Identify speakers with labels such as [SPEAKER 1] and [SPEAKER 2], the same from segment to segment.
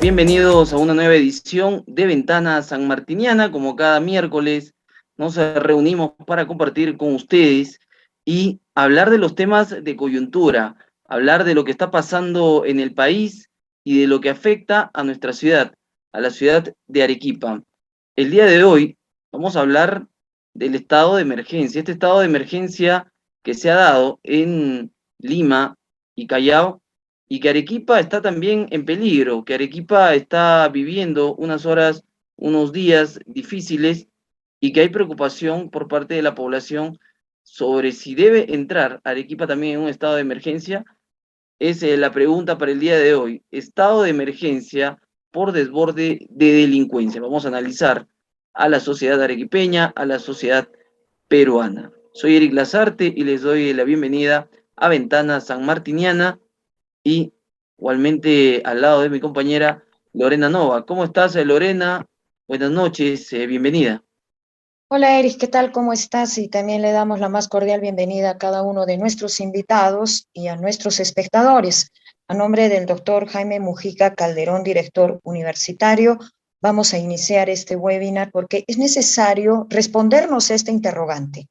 [SPEAKER 1] Bienvenidos a una nueva edición de Ventana Sanmartiniana. Como cada miércoles nos reunimos para compartir con ustedes y hablar de los temas de coyuntura, hablar de lo que está pasando en el país y de lo que afecta a nuestra ciudad, a la ciudad de Arequipa. El día de hoy vamos a hablar del estado de emergencia, este estado de emergencia que se ha dado en Lima y Callao, y que Arequipa está también en peligro, que Arequipa está viviendo unas horas, unos días difíciles y que hay preocupación por parte de la población sobre si debe entrar Arequipa también en un estado de emergencia. Es la pregunta para el día de hoy. Estado de emergencia por desborde de delincuencia. Vamos a analizar a la sociedad arequipeña, a la sociedad peruana. Soy Eric Lazarte y les doy la bienvenida a Ventana Sanmartiniana y igualmente al lado de mi compañera Lorena Nova. ¿Cómo estás, Lorena? Buenas noches, bienvenida.
[SPEAKER 2] Hola Eris, ¿qué tal? ¿Cómo estás? Y también le damos la más cordial bienvenida a cada uno de nuestros invitados y a nuestros espectadores. A nombre del doctor Jaime Mujica Calderón, director universitario, vamos a iniciar este webinar porque es necesario respondernos esta interrogante.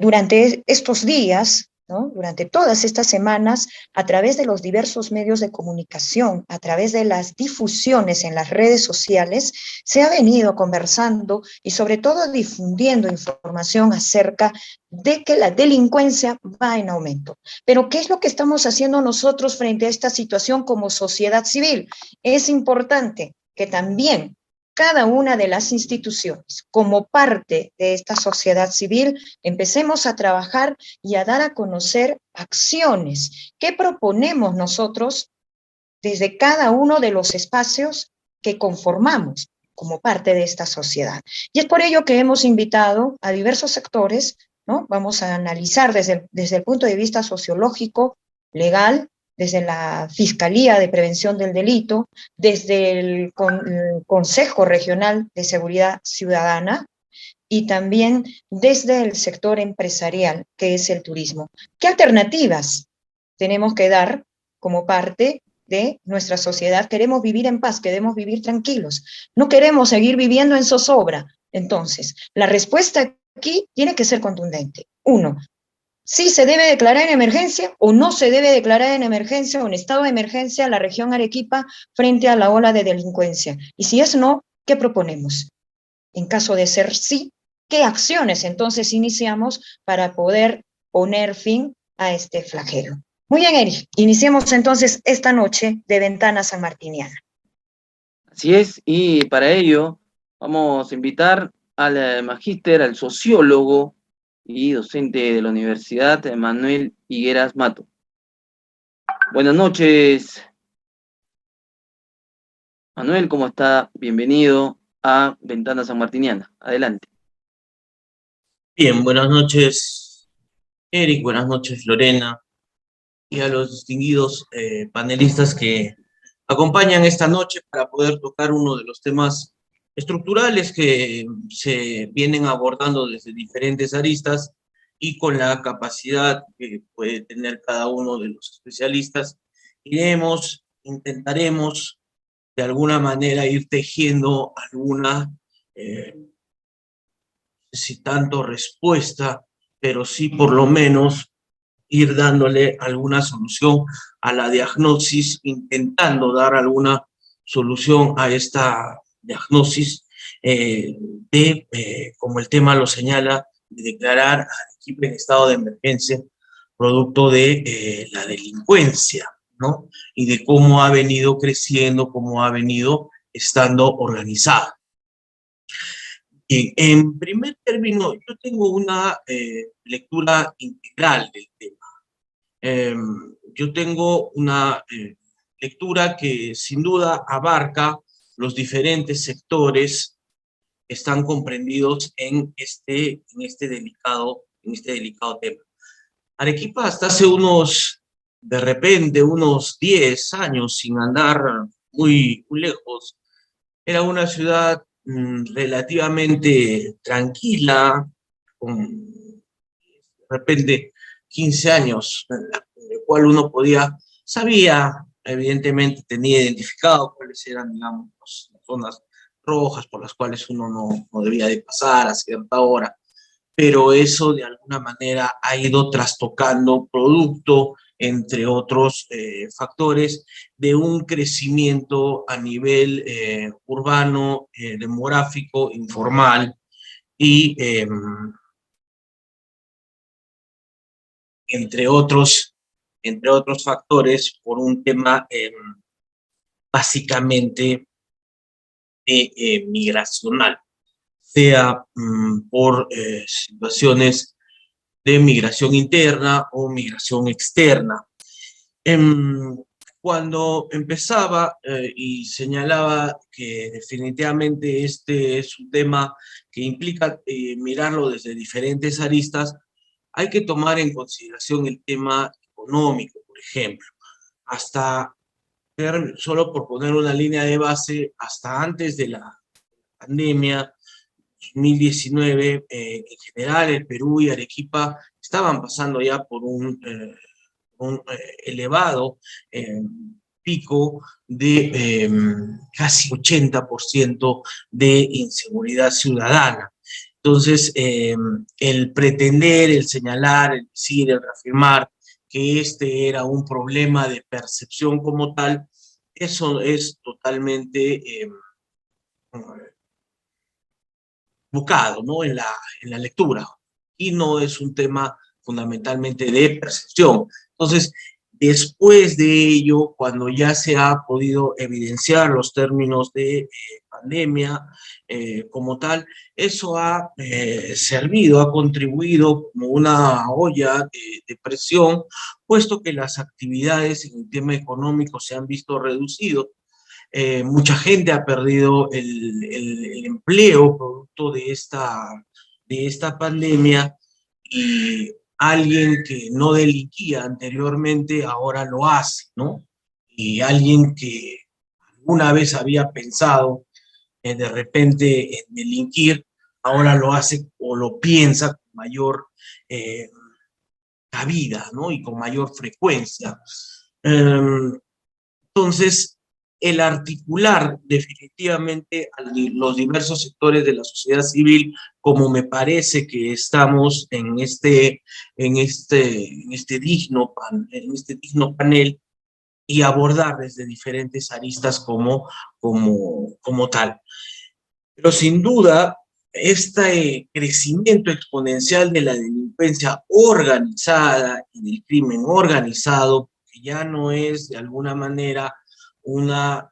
[SPEAKER 2] Durante estos días, ¿no? Durante todas estas semanas, a través de los diversos medios de comunicación, a través de las difusiones en las redes sociales, se ha venido conversando y sobre todo difundiendo información acerca de que la delincuencia va en aumento. Pero ¿qué es lo que estamos haciendo nosotros frente a esta situación como sociedad civil? Es importante que también cada una de las instituciones, como parte de esta sociedad civil, empecemos a trabajar y a dar a conocer acciones que proponemos nosotros desde cada uno de los espacios que conformamos como parte de esta sociedad. Y es por ello que hemos invitado a diversos sectores, ¿no? Vamos a analizar desde el punto de vista sociológico, legal, desde la Fiscalía de Prevención del Delito, desde el Consejo Regional de Seguridad Ciudadana, y también desde el sector empresarial, que es el turismo. ¿Qué alternativas tenemos que dar como parte de nuestra sociedad? Queremos vivir en paz, queremos vivir tranquilos, no queremos seguir viviendo en zozobra. Entonces, la respuesta aquí tiene que ser contundente. Uno, si se debe declarar en emergencia o no se debe declarar en emergencia o en estado de emergencia la región Arequipa frente a la ola de delincuencia. Y si es no, ¿qué proponemos? En caso de ser sí, ¿qué acciones entonces iniciamos para poder poner fin a este flagelo? Muy bien, Eric, iniciemos entonces esta noche de Ventana Sanmartiniana.
[SPEAKER 1] Así es, y para ello vamos a invitar al magíster, al sociólogo y docente de la Universidad, Manuel Higueras Mato. Buenas noches, Manuel, ¿cómo está? Bienvenido a Ventana Sanmartiniana. Adelante.
[SPEAKER 3] Bien, buenas noches, Eric, buenas noches, Lorena, y a los distinguidos panelistas que acompañan esta noche para poder tocar uno de los temas estructurales que se vienen abordando desde diferentes aristas y con la capacidad que puede tener cada uno de los especialistas. Intentaremos de alguna manera ir tejiendo alguna si tanto respuesta, pero sí por lo menos ir dándole alguna solución a la diagnosis, intentando dar alguna solución a esta diagnosis como el tema lo señala, de declarar al equipo en estado de emergencia producto de la delincuencia, ¿no? Y de cómo ha venido creciendo, cómo ha venido estando organizada. En primer término, yo tengo una lectura integral del tema. Yo tengo una lectura que sin duda abarca los diferentes sectores que están comprendidos en este delicado tema. Arequipa hasta hace de repente, unos 10 años, sin andar muy lejos, era una ciudad relativamente tranquila, con de repente 15 años, en el cual uno sabía evidentemente tenía identificado cuáles eran, digamos, las zonas rojas por las cuales uno no debía de pasar a cierta hora, pero eso de alguna manera ha ido trastocando producto, entre otros factores, de un crecimiento a nivel urbano, demográfico, informal, y entre otros factores, por un tema básicamente migracional, sea por situaciones de migración interna o migración externa. Cuando empezaba y señalaba que definitivamente este es un tema que implica mirarlo desde diferentes aristas, hay que tomar en consideración el tema económico, por ejemplo. Hasta, solo por poner una línea de base, hasta antes de la pandemia, 2019, en general el Perú y Arequipa estaban pasando ya por un elevado pico de casi 80% de inseguridad ciudadana. Entonces, el pretender, el señalar, el decir, el reafirmar que este era un problema de percepción como tal, eso es totalmente buscado, ¿no? En la lectura. Y no es un tema fundamentalmente de percepción. Entonces, después de ello, cuando ya se ha podido evidenciar los términos de pandemia como tal, eso ha servido, ha contribuido como una olla de presión, puesto que las actividades en el tema económico se han visto reducidos. Mucha gente ha perdido el empleo producto de esta pandemia, y alguien que no delinquía anteriormente ahora lo hace, ¿no? Y alguien que alguna vez había pensado de repente en delinquir, ahora lo hace o lo piensa con mayor cabida, ¿no? Y con mayor frecuencia. Entonces, el articular definitivamente a los diversos sectores de la sociedad civil, como me parece que estamos en este digno panel, y abordar desde diferentes aristas como tal. Pero sin duda, este crecimiento exponencial de la delincuencia organizada y del crimen organizado, que ya no es de alguna manera una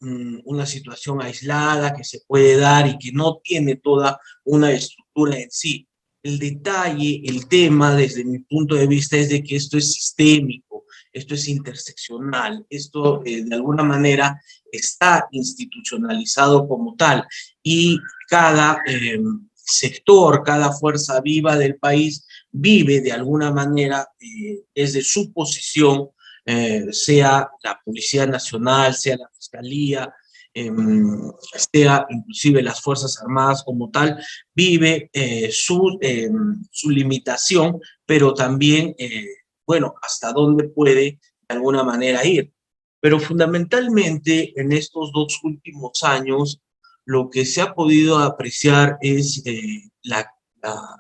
[SPEAKER 3] situación aislada que se puede dar y que no tiene toda una estructura en sí. El detalle, el tema, desde mi punto de vista, es de que esto es sistémico, esto es interseccional, esto de alguna manera está institucionalizado como tal, y cada sector, cada fuerza viva del país vive de alguna manera desde su posición, sea la Policía Nacional, sea la Fiscalía, sea inclusive las Fuerzas Armadas como tal, vive su limitación, pero también, bueno, hasta dónde puede de alguna manera ir. Pero fundamentalmente en estos 2 últimos años, lo que se ha podido apreciar es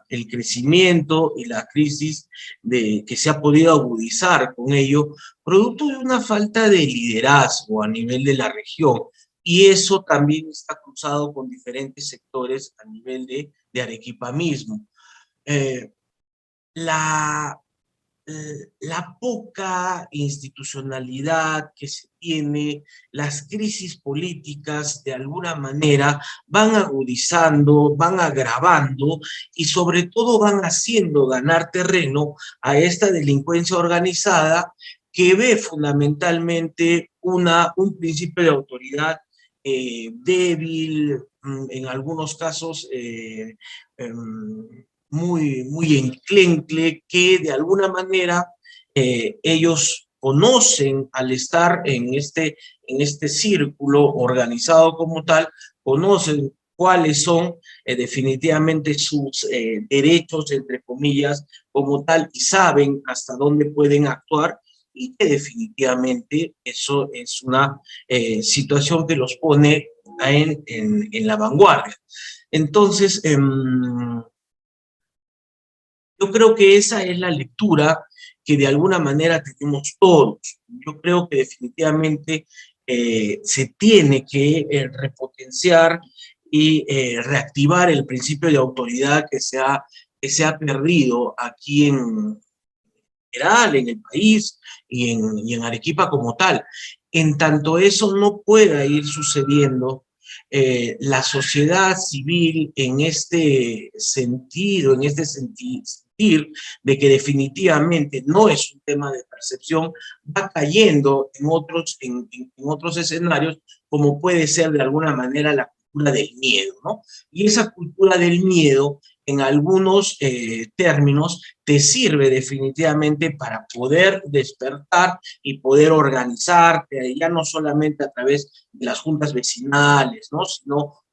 [SPEAKER 3] el crecimiento y la crisis que se ha podido agudizar con ello, producto de una falta de liderazgo a nivel de la región. Y eso también está cruzado con diferentes sectores a nivel de Arequipa mismo. La poca institucionalidad que se tiene, las crisis políticas de alguna manera van agudizando, van agravando y sobre todo van haciendo ganar terreno a esta delincuencia organizada, que ve fundamentalmente un principio de autoridad débil, en algunos casos muy enclenque, que de alguna manera ellos conocen, al estar en este círculo organizado como tal, conocen cuáles son definitivamente sus derechos, entre comillas, como tal, y saben hasta dónde pueden actuar, y que definitivamente eso es una situación que los pone en la vanguardia. Entonces, yo creo que esa es la lectura que de alguna manera tenemos todos. Yo creo que definitivamente se tiene que repotenciar y reactivar el principio de autoridad que se ha perdido aquí en general, en el país y en Arequipa como tal. En tanto eso no pueda ir sucediendo, la sociedad civil en este sentido, en este sentir de que definitivamente no es un tema de percepción, va cayendo en otros escenarios, como puede ser de alguna manera la cultura del miedo, ¿no? Y esa cultura del miedo, en algunos términos, te sirve definitivamente para poder despertar y poder organizarte, ya no solamente a través de las juntas vecinales, ¿no? Sino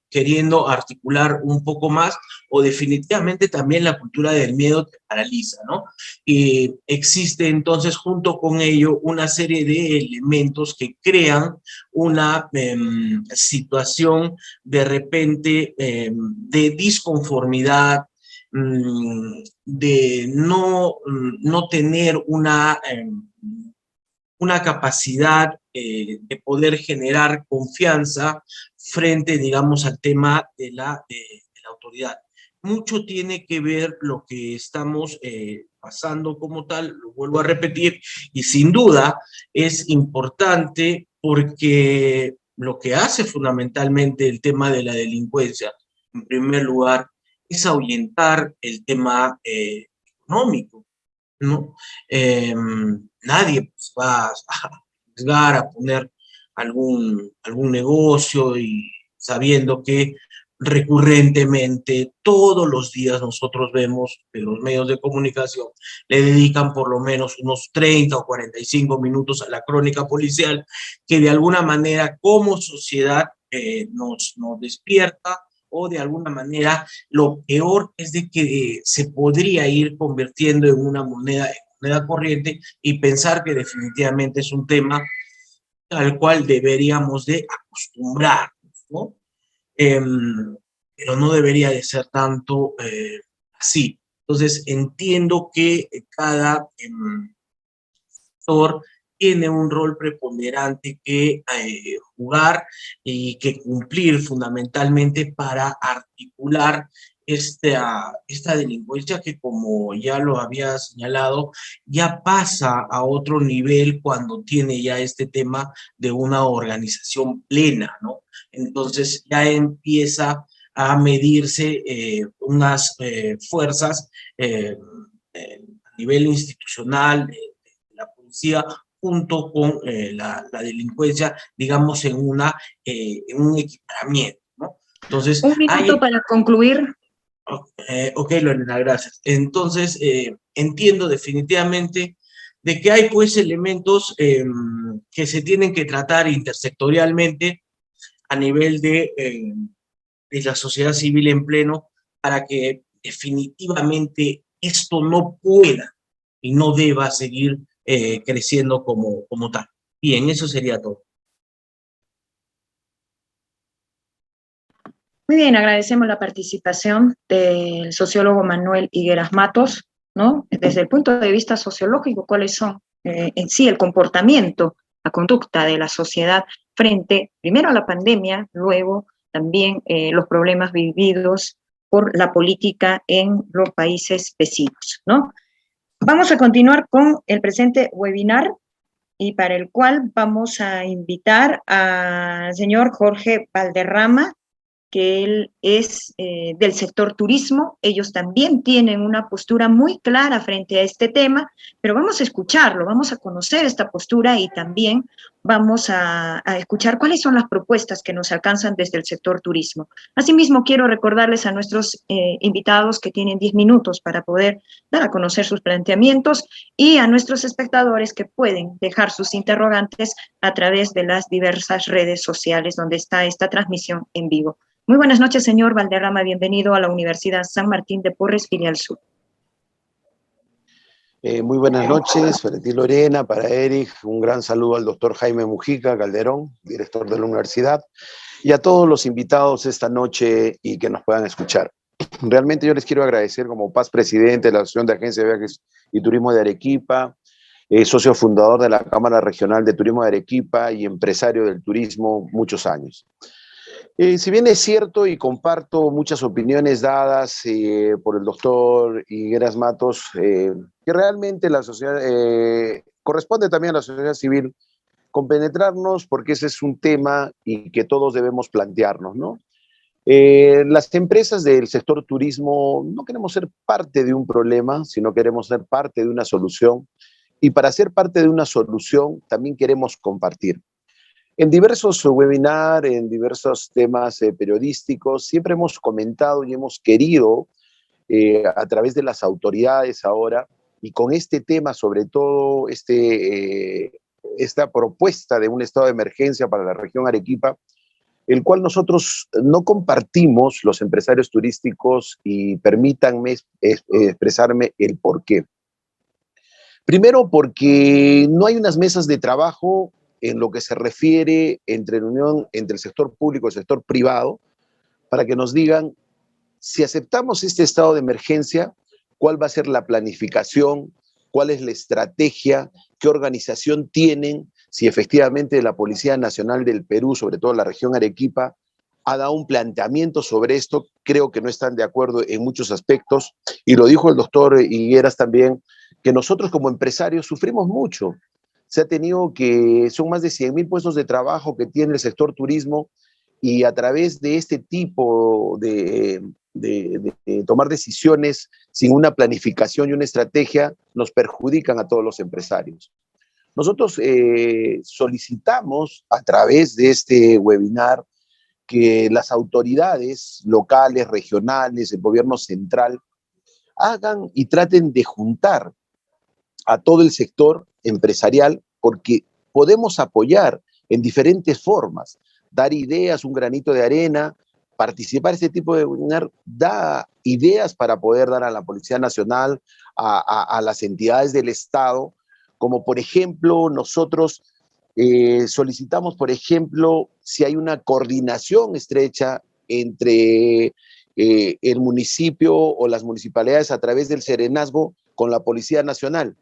[SPEAKER 3] queriendo articular un poco más, o definitivamente también la cultura del miedo te paraliza, ¿no? Y existe entonces junto con ello una serie de elementos que crean una situación de repente de disconformidad, de no tener una capacidad de poder generar confianza frente, digamos, al tema de la autoridad. Mucho tiene que ver lo que estamos pasando como tal, lo vuelvo a repetir, y sin duda es importante porque lo que hace fundamentalmente el tema de la delincuencia, en primer lugar, es ahuyentar el tema económico, ¿no? Nadie pues, va a arriesgar a poner algún negocio y sabiendo que recurrentemente todos los días nosotros vemos que los medios de comunicación le dedican por lo menos unos 30 o 45 minutos a la crónica policial, que de alguna manera como sociedad nos despierta, o de alguna manera lo peor es de que se podría ir convirtiendo en una moneda corriente, y pensar que definitivamente es un tema al cual deberíamos de acostumbrarnos, ¿no? Pero no debería de ser tanto así. Entonces entiendo que cada sector tiene un rol preponderante que jugar y que cumplir fundamentalmente para articular esta delincuencia que, como ya lo había señalado, ya pasa a otro nivel cuando tiene ya este tema de una organización plena, ¿no? Entonces ya empieza a medirse unas fuerzas a nivel institucional, la policía, junto con la delincuencia, digamos, en un equiparamiento, ¿no? Entonces,
[SPEAKER 2] Un minuto para concluir.
[SPEAKER 3] ok, Lorena, gracias. Entonces, entiendo definitivamente de que hay pues elementos que se tienen que tratar intersectorialmente a nivel de la sociedad civil en pleno, para que definitivamente esto no pueda y no deba seguir creciendo como tal. Bien, eso sería todo.
[SPEAKER 2] Muy bien, agradecemos la participación del sociólogo Manuel Higueras Matos, ¿no? Desde el punto de vista sociológico, ¿cuáles son en sí el comportamiento, la conducta de la sociedad frente, primero a la pandemia, luego también los problemas vividos por la política en los países vecinos, ¿no? Vamos a continuar con el presente webinar, y para el cual vamos a invitar al señor Jorge Valderrama, que él es del sector turismo. Ellos también tienen una postura muy clara frente a este tema, pero vamos a escucharlo, vamos a conocer esta postura, y también vamos a escuchar cuáles son las propuestas que nos alcanzan desde el sector turismo. Asimismo, quiero recordarles a nuestros invitados que tienen 10 minutos para poder dar a conocer sus planteamientos, y a nuestros espectadores que pueden dejar sus interrogantes a través de las diversas redes sociales donde está esta transmisión en vivo. Muy buenas noches, señor Valderrama. Bienvenido a la Universidad San Martín de Porres, filial Sur.
[SPEAKER 4] Muy buenas noches para ti, Lorena, para Eric, un gran saludo al doctor Jaime Mujica Calderón, director de la universidad, y a todos los invitados esta noche y que nos puedan escuchar. Realmente yo les quiero agradecer como Paz Presidente de la Asociación de Agencias de Viajes y Turismo de Arequipa, socio fundador de la Cámara Regional de Turismo de Arequipa y empresario del turismo muchos años. Si bien es cierto y comparto muchas opiniones dadas por el doctor Higueras Matos, que realmente la sociedad, corresponde también a la sociedad civil compenetrarnos porque ese es un tema y que todos debemos plantearnos, ¿no? Las empresas del sector turismo no queremos ser parte de un problema, sino queremos ser parte de una solución. Y para ser parte de una solución también queremos compartir. En diversos webinars, en diversos temas periodísticos, siempre hemos comentado y hemos querido, a través de las autoridades ahora, y con este tema, sobre todo esta propuesta de un estado de emergencia para la región Arequipa, el cual nosotros no compartimos los empresarios turísticos, y permítanme expresarme el porqué. Primero, porque no hay unas mesas de trabajo en lo que se refiere entre la unión entre el sector público y el sector privado, para que nos digan, si aceptamos este estado de emergencia, ¿cuál va a ser la planificación? ¿Cuál es la estrategia? ¿Qué organización tienen? Si efectivamente la Policía Nacional del Perú, sobre todo la región Arequipa, ha dado un planteamiento sobre esto. Creo que no están de acuerdo en muchos aspectos, y lo dijo el doctor Higueras también, que nosotros como empresarios sufrimos mucho. Se ha tenido que, son más de 100,000 puestos de trabajo que tiene el sector turismo, y a través de este tipo de tomar decisiones sin una planificación y una estrategia, nos perjudican a todos los empresarios. Nosotros solicitamos a través de este webinar que las autoridades locales, regionales, el gobierno central, hagan y traten de juntar a todo el sector empresarial, porque podemos apoyar en diferentes formas, dar ideas, un granito de arena, participar en este tipo de webinar, da ideas para poder dar a la Policía Nacional, a las entidades del Estado, como por ejemplo nosotros solicitamos, por ejemplo, si hay una coordinación estrecha entre el municipio o las municipalidades a través del Serenazgo con la Policía Nacional.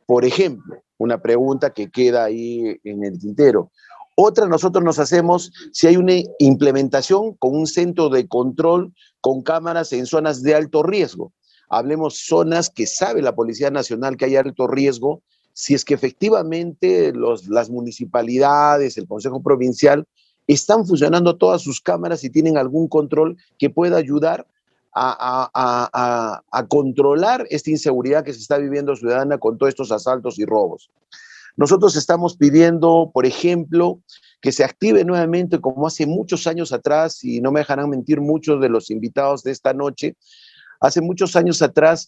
[SPEAKER 4] Por ejemplo, una pregunta que queda ahí en el tintero. Otra, nosotros nos hacemos si hay una implementación con un centro de control con cámaras en zonas de alto riesgo. Hablemos zonas que sabe la Policía Nacional que hay alto riesgo, si es que efectivamente las municipalidades, el Consejo Provincial, están funcionando todas sus cámaras y tienen algún control que pueda ayudar a controlar esta inseguridad que se está viviendo ciudadana con todos estos asaltos y robos. Nosotros estamos pidiendo, por ejemplo, que se active nuevamente, como hace muchos años atrás, y no me dejarán mentir muchos de los invitados de esta noche, hace muchos años atrás,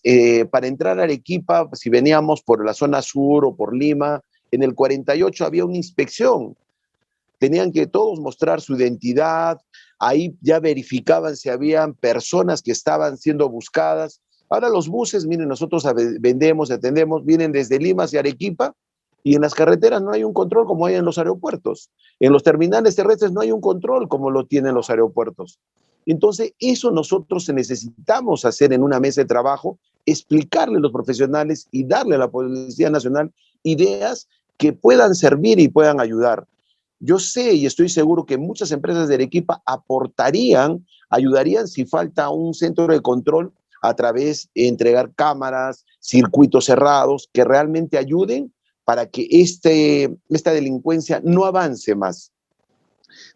[SPEAKER 4] para entrar a Arequipa, si veníamos por la zona sur o por Lima, en el 48 había una inspección. Tenían que todos mostrar su identidad, ahí ya verificaban si habían personas que estaban siendo buscadas. Ahora los buses, miren, nosotros vendemos, atendemos, vienen desde Lima hacia Arequipa, y en las carreteras no hay un control como hay en los aeropuertos. En los terminales terrestres no hay un control como lo tienen los aeropuertos. Entonces, eso nosotros necesitamos hacer en una mesa de trabajo, explicarle a los profesionales y darle a la Policía Nacional ideas que puedan servir y puedan ayudar. Yo sé y estoy seguro que muchas empresas de Arequipa aportarían, ayudarían si falta un centro de control a través de entregar cámaras, circuitos cerrados, que realmente ayuden para que esta delincuencia no avance más.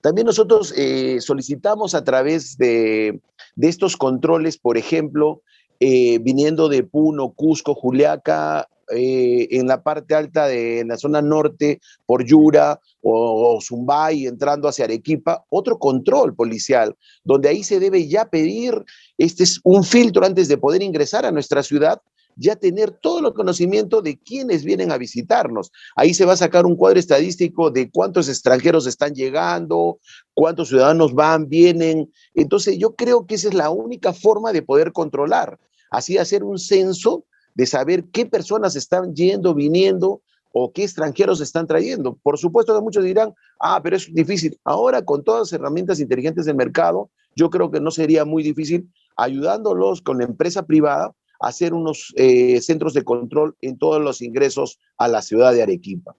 [SPEAKER 4] También nosotros solicitamos a través de estos controles, por ejemplo, viniendo de Puno, Cusco, Juliaca, en la parte alta de la zona norte, por Yura o Zumbay, entrando hacia Arequipa, otro control policial, donde ahí se debe ya pedir, este es un filtro antes de poder ingresar a nuestra ciudad, ya tener todo el conocimiento de quiénes vienen a visitarnos. Ahí se va a sacar un cuadro estadístico de cuántos extranjeros están llegando, cuántos ciudadanos van, vienen. Entonces yo creo que esa es la única forma de poder controlar. Así hacer un censo de saber qué personas están yendo, viniendo, o qué extranjeros están trayendo. Por supuesto que muchos dirán, pero es difícil. Ahora, con todas las herramientas inteligentes del mercado, yo creo que no sería muy difícil, ayudándolos con la empresa privada a hacer unos centros de control en todos los ingresos a la ciudad de Arequipa.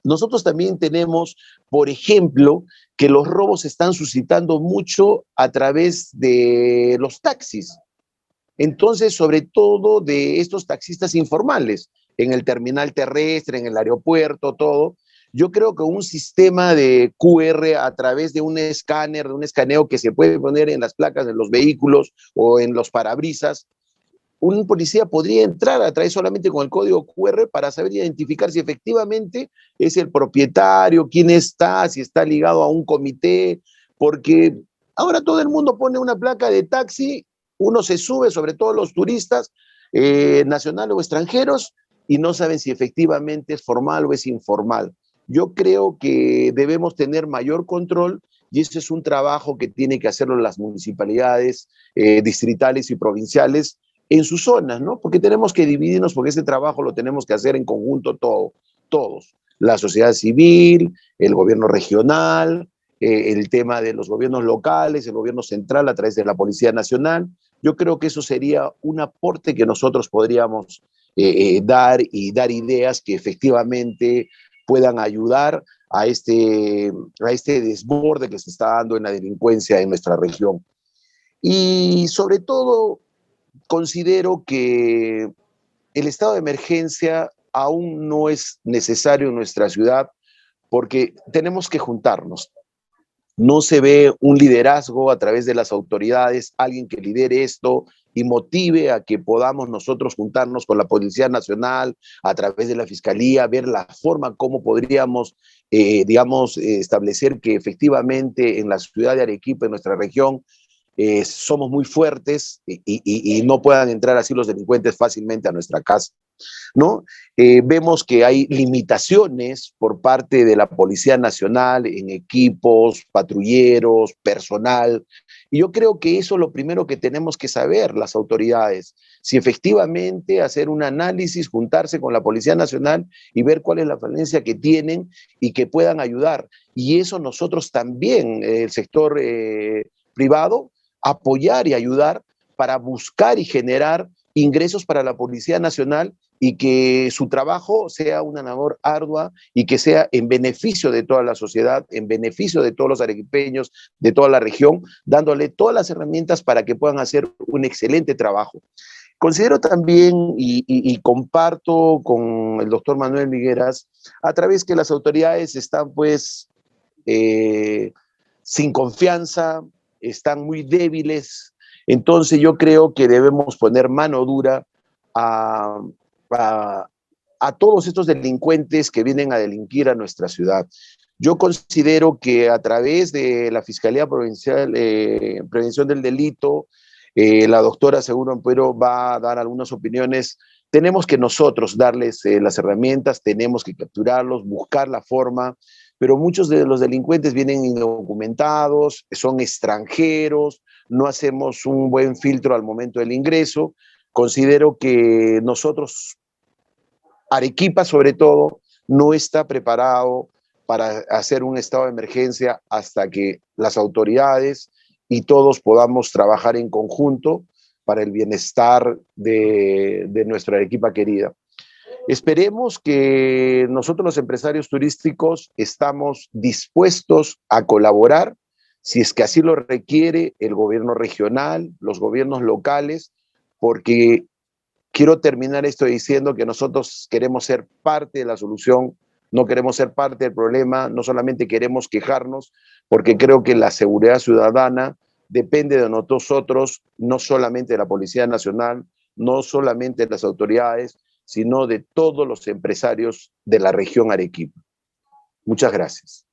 [SPEAKER 4] Nosotros también tenemos, por ejemplo, que los robos se están suscitando mucho a través de los taxis. Entonces, sobre todo de estos taxistas informales, en el terminal terrestre, en el aeropuerto, todo. Yo creo que un sistema de QR a través de un escáner, de un escaneo que se puede poner en las placas de los vehículos o en los parabrisas, un policía podría entrar a través solamente con el código QR para saber identificar si efectivamente es el propietario, quién está, si está ligado a un comité, porque ahora todo el mundo pone una placa de taxi, uno se sube, sobre todo los turistas, nacionales o extranjeros, y no saben si efectivamente es formal o es informal. Yo creo que debemos tener mayor control y ese es un trabajo que tienen que hacerlo las municipalidades distritales y provinciales en sus zonas, ¿no? Porque tenemos que dividirnos, porque ese trabajo lo tenemos que hacer en conjunto todos. La sociedad civil, el gobierno regional, el tema de los gobiernos locales, el gobierno central a través de la Policía Nacional. Yo creo que eso sería un aporte que nosotros podríamos dar ideas que efectivamente puedan ayudar a este desborde que se está dando en la delincuencia en nuestra región. Y sobre todo, considero que el estado de emergencia aún no es necesario en nuestra ciudad porque tenemos que juntarnos. No se ve un liderazgo a través de las autoridades, alguien que lidere esto y motive a que podamos nosotros juntarnos con la Policía Nacional, a través de la Fiscalía, ver la forma como podríamos, establecer que efectivamente en la ciudad de Arequipa, en nuestra región, somos muy fuertes y no puedan entrar así los delincuentes fácilmente a nuestra casa, ¿no? Vemos que hay limitaciones por parte de la Policía Nacional en equipos, patrulleros, personal, y yo creo que eso es lo primero que tenemos que saber las autoridades, si efectivamente hacer un análisis, juntarse con la Policía Nacional y ver cuál es la falencia que tienen y que puedan ayudar, y eso nosotros también, el sector privado, apoyar y ayudar para buscar y generar ingresos para la Policía Nacional y que su trabajo sea una labor ardua y que sea en beneficio de toda la sociedad, en beneficio de todos los arequipeños, de toda la región, dándole todas las herramientas para que puedan hacer un excelente trabajo. Considero también y comparto con el doctor Manuel Migueras, a través que las autoridades están pues sin confianza, están muy débiles, entonces yo creo que debemos poner mano dura a todos estos delincuentes que vienen a delinquir a nuestra ciudad. Yo considero que a través de la Fiscalía Provincial, Prevención del Delito, la doctora Seguro Ampuero va a dar algunas opiniones. Tenemos que nosotros darles las herramientas, tenemos que capturarlos, buscar la forma, pero muchos de los delincuentes vienen indocumentados, son extranjeros, no hacemos un buen filtro al momento del ingreso. Considero que nosotros, Arequipa sobre todo, no está preparado para hacer un estado de emergencia hasta que las autoridades y todos podamos trabajar en conjunto para el bienestar de nuestra Arequipa querida. Esperemos que nosotros los empresarios turísticos estamos dispuestos a colaborar, si es que así lo requiere el gobierno regional, los gobiernos locales, porque quiero terminar esto diciendo que nosotros queremos ser parte de la solución, no queremos ser parte del problema, no solamente queremos quejarnos, porque creo que la seguridad ciudadana depende de nosotros, no solamente de la Policía Nacional, no solamente de las autoridades, sino de todos los empresarios de la región Arequipa. Muchas gracias.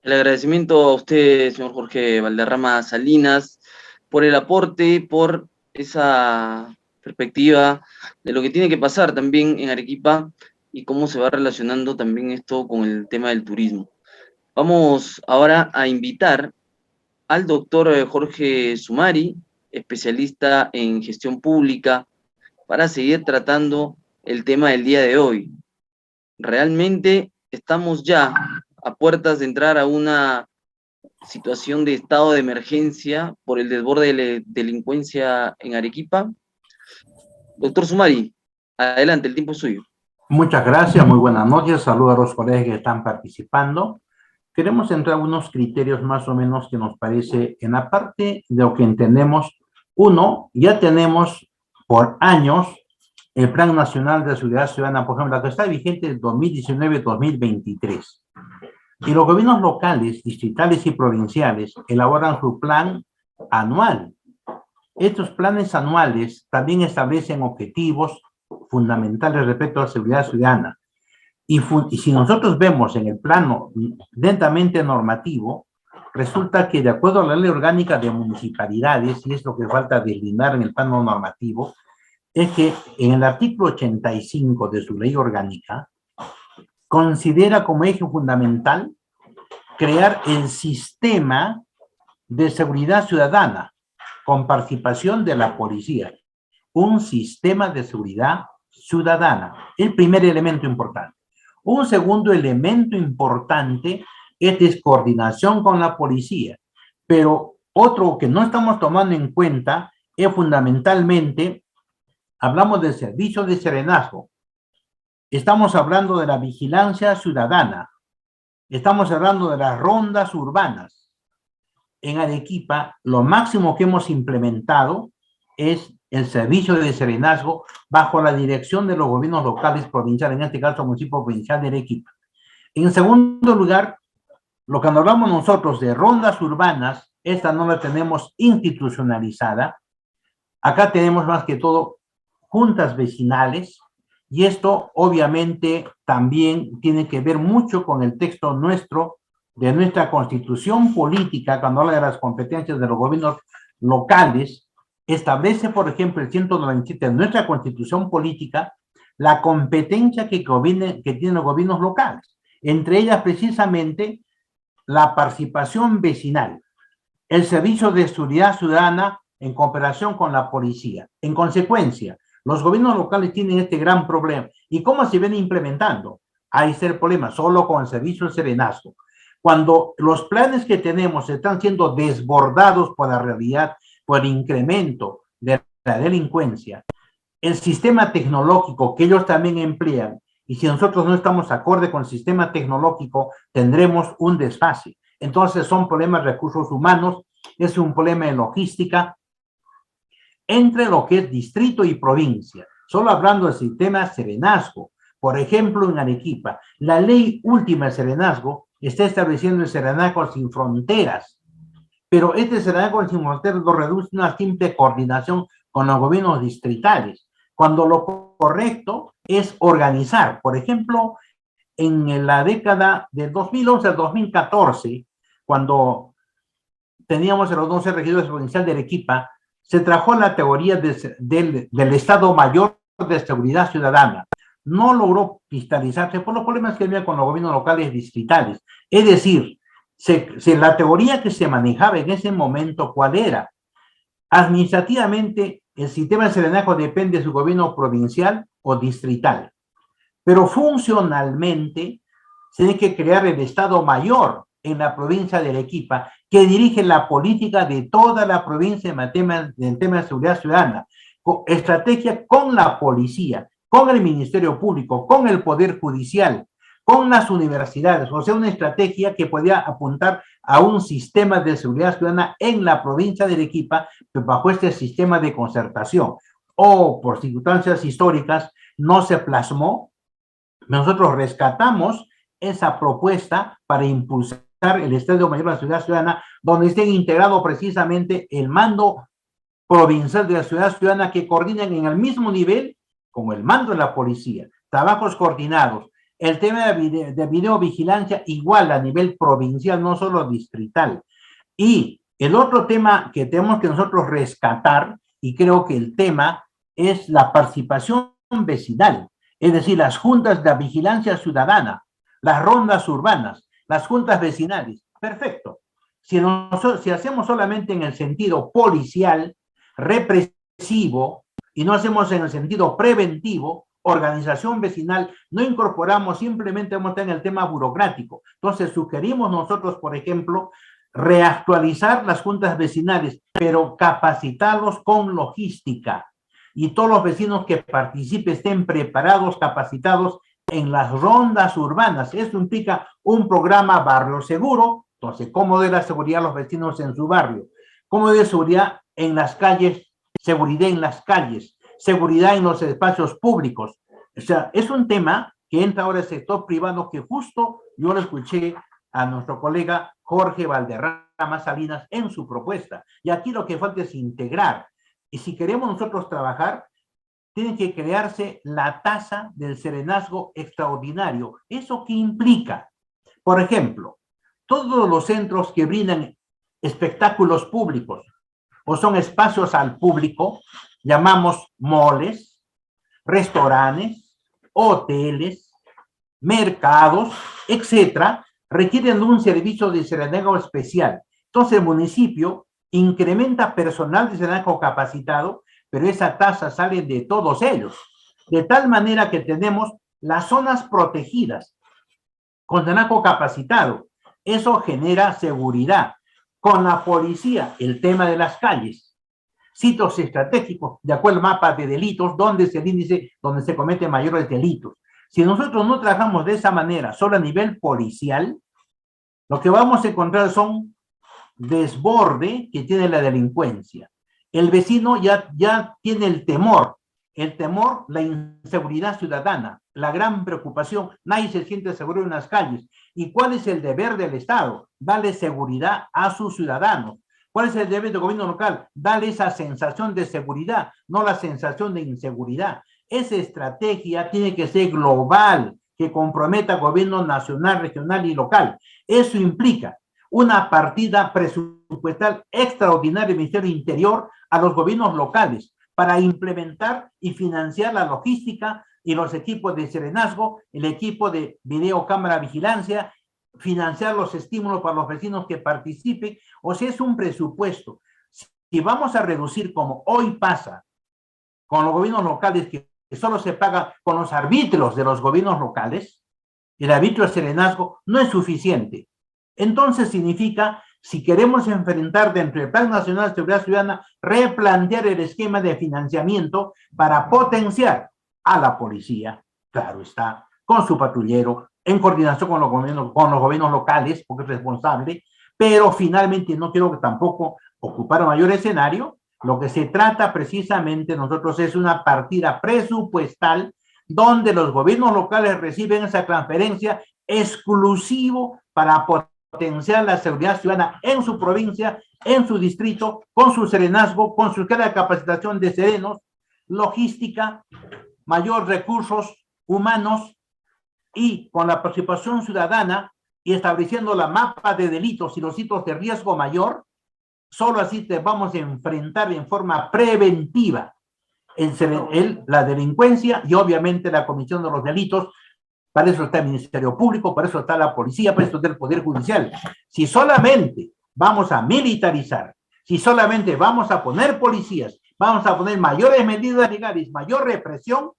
[SPEAKER 1] El agradecimiento a usted, señor Jorge Valderrama Salinas, por el aporte, por esa perspectiva de lo que tiene que pasar también en Arequipa y cómo se va relacionando también esto con el tema del turismo. Vamos ahora a invitar al doctor Jorge Sumari, especialista en gestión pública, para seguir tratando el tema del día de hoy. Realmente estamos ya a puertas de entrar a una situación de estado de emergencia por el desborde de la delincuencia en Arequipa. Doctor Sumari, adelante, el tiempo es suyo.
[SPEAKER 5] Muchas gracias, muy buenas noches, saludos a los colegas que están participando. Queremos entrar a unos criterios más o menos que nos parece en la parte de lo que entendemos. Uno, ya tenemos por años el Plan Nacional de Seguridad Ciudadana, por ejemplo, la que está vigente es 2019-2023. Y los gobiernos locales, distritales y provinciales elaboran su plan anual. Estos planes anuales también establecen objetivos fundamentales respecto a la seguridad ciudadana. Y si nosotros vemos en el plano lentamente normativo, resulta que de acuerdo a la ley orgánica de municipalidades, y es lo que falta deslindar en el plano normativo, es que en el artículo 85 de su ley orgánica, considera como eje fundamental crear el sistema de seguridad ciudadana con participación de la policía. Un sistema de seguridad ciudadana, el primer elemento importante. Un segundo elemento importante es descoordinación con la policía, pero otro que no estamos tomando en cuenta es fundamentalmente, hablamos del servicio de serenazgo, estamos hablando de la vigilancia ciudadana, estamos hablando de las rondas urbanas. En Arequipa, lo máximo que hemos implementado es el servicio de serenazgo bajo la dirección de los gobiernos locales provinciales, en este caso el municipio provincial de Arequipa. En segundo lugar, lo que hablamos nosotros de rondas urbanas, esta no la tenemos institucionalizada. Acá tenemos más que todo juntas vecinales, y esto obviamente también tiene que ver mucho con el texto nuestro, de nuestra constitución política, cuando habla de las competencias de los gobiernos locales. Establece, por ejemplo, el 197 de nuestra constitución política, la competencia que tienen los gobiernos locales, entre ellas precisamente la participación vecinal, el servicio de seguridad ciudadana en cooperación con la policía. En consecuencia, los gobiernos locales tienen este gran problema. ¿Y cómo se viene implementando? Ahí está el problema, solo con el servicio de serenazgo. Cuando los planes que tenemos están siendo desbordados por la realidad, por el incremento de la delincuencia, el sistema tecnológico que ellos también emplean, y si nosotros no estamos acorde con el sistema tecnológico, tendremos un desfase. Entonces son problemas de recursos humanos, es un problema de logística, entre lo que es distrito y provincia. Solo hablando del sistema serenazgo, por ejemplo, en Arequipa, la ley última de serenazgo está estableciendo el serenazgo sin fronteras, pero este serenazgo sin fronteras lo reduce a una simple coordinación con los gobiernos distritales, cuando lo correcto es organizar. Por ejemplo, en la década de 2011 al 2014, cuando teníamos a los 12 regidores provinciales de Arequipa, se trajo la teoría del Estado Mayor de Seguridad Ciudadana. No logró cristalizarse por los problemas que había con los gobiernos locales distritales. Es decir, la teoría que se manejaba en ese momento, ¿cuál era? Administrativamente, el sistema de serenazgo depende de su gobierno provincial o distrital, pero funcionalmente se tiene que crear el Estado Mayor en la provincia de Arequipa, que dirige la política de toda la provincia en tema de seguridad ciudadana, estrategia con la policía, con el Ministerio Público, con el Poder Judicial, con las universidades, o sea, una estrategia que podía apuntar a un sistema de seguridad ciudadana en la provincia de Arequipa, bajo este sistema de concertación. O por circunstancias históricas no se plasmó. Nosotros rescatamos esa propuesta para impulsar el Estado Mayor de la Seguridad Ciudadana, donde esté integrado precisamente el mando provincial de la Seguridad Ciudadana, que coordinan en el mismo nivel como el mando de la policía, trabajos coordinados. El tema de videovigilancia igual a nivel provincial, no solo distrital. Y el otro tema que tenemos que nosotros rescatar, y creo que el tema es la participación vecinal, es decir, las juntas de vigilancia ciudadana, las rondas urbanas, las juntas vecinales. Perfecto. Si hacemos solamente en el sentido policial, represivo, y no hacemos en el sentido preventivo, organización vecinal, no incorporamos, simplemente vamos a estar en el tema burocrático. Entonces sugerimos nosotros, por ejemplo, reactualizar las juntas vecinales, pero capacitarlos con logística. Y todos los vecinos que participen estén preparados, capacitados en las rondas urbanas. Esto implica un programa barrio seguro. Entonces, ¿cómo de la seguridad a los vecinos en su barrio? ¿Cómo de seguridad en las calles? Seguridad en las calles, seguridad en los espacios públicos. O sea, es un tema que entra ahora el sector privado, que justo yo lo escuché a nuestro colega Jorge Valderrama Salinas en su propuesta. Y aquí lo que falta es integrar. Y si queremos nosotros trabajar, tiene que crearse la tasa del serenazgo extraordinario. ¿Eso qué implica? Por ejemplo, todos los centros que brindan espectáculos públicos o son espacios al público, llamamos moles, restaurantes, hoteles, mercados, etcétera, requieren de un servicio de serenazgo especial. Entonces el municipio incrementa personal de serenazgo capacitado, pero esa tasa sale de todos ellos, de tal manera que tenemos las zonas protegidas con serenazgo capacitado. Eso genera seguridad. Con la policía, el tema de las calles, sitios estratégicos, de acuerdo al mapa de delitos, donde es el índice donde se cometen mayores delitos. Si nosotros no trabajamos de esa manera, solo a nivel policial, lo que vamos a encontrar son desborde que tiene la delincuencia. El vecino ya tiene el temor, la inseguridad ciudadana, la gran preocupación, nadie se siente seguro en las calles. ¿Y cuál es el deber del Estado? Darle seguridad a sus ciudadanos. ¿Cuál es el deber del gobierno local? Darle esa sensación de seguridad, no la sensación de inseguridad. Esa estrategia tiene que ser global, que comprometa al gobierno nacional, regional y local. Eso implica una partida presupuestal extraordinaria del Ministerio del Interior a los gobiernos locales para implementar y financiar la logística y los equipos de serenazgo, el equipo de videocámara vigilancia, financiar los estímulos para los vecinos que participen. O sea, es un presupuesto. Si vamos a reducir, como hoy pasa con los gobiernos locales, que solo se paga con los arbitrios de los gobiernos locales, el arbitrio de serenazgo no es suficiente. Entonces significa, si queremos enfrentar dentro del Plan Nacional de Seguridad Ciudadana, replantear el esquema de financiamiento para potenciar a la policía, claro está, con su patrullero, en coordinación con los gobiernos locales, porque es responsable, pero finalmente no quiero que tampoco ocupar un mayor escenario. Lo que se trata precisamente nosotros es una partida presupuestal donde los gobiernos locales reciben esa transferencia exclusivo para potenciar la seguridad ciudadana en su provincia, en su distrito, con su serenazgo, con su escala de capacitación de serenos, logística, mayor recursos humanos y con la participación ciudadana y estableciendo la mapa de delitos y los sitios de riesgo mayor. Solo así te vamos a enfrentar en forma preventiva la delincuencia y obviamente la comisión de los delitos. Para eso está el Ministerio Público, para eso está la policía, para eso está el Poder Judicial. Si solamente vamos a militarizar, si solamente vamos a poner policías, vamos a poner mayores medidas legales, mayor represión,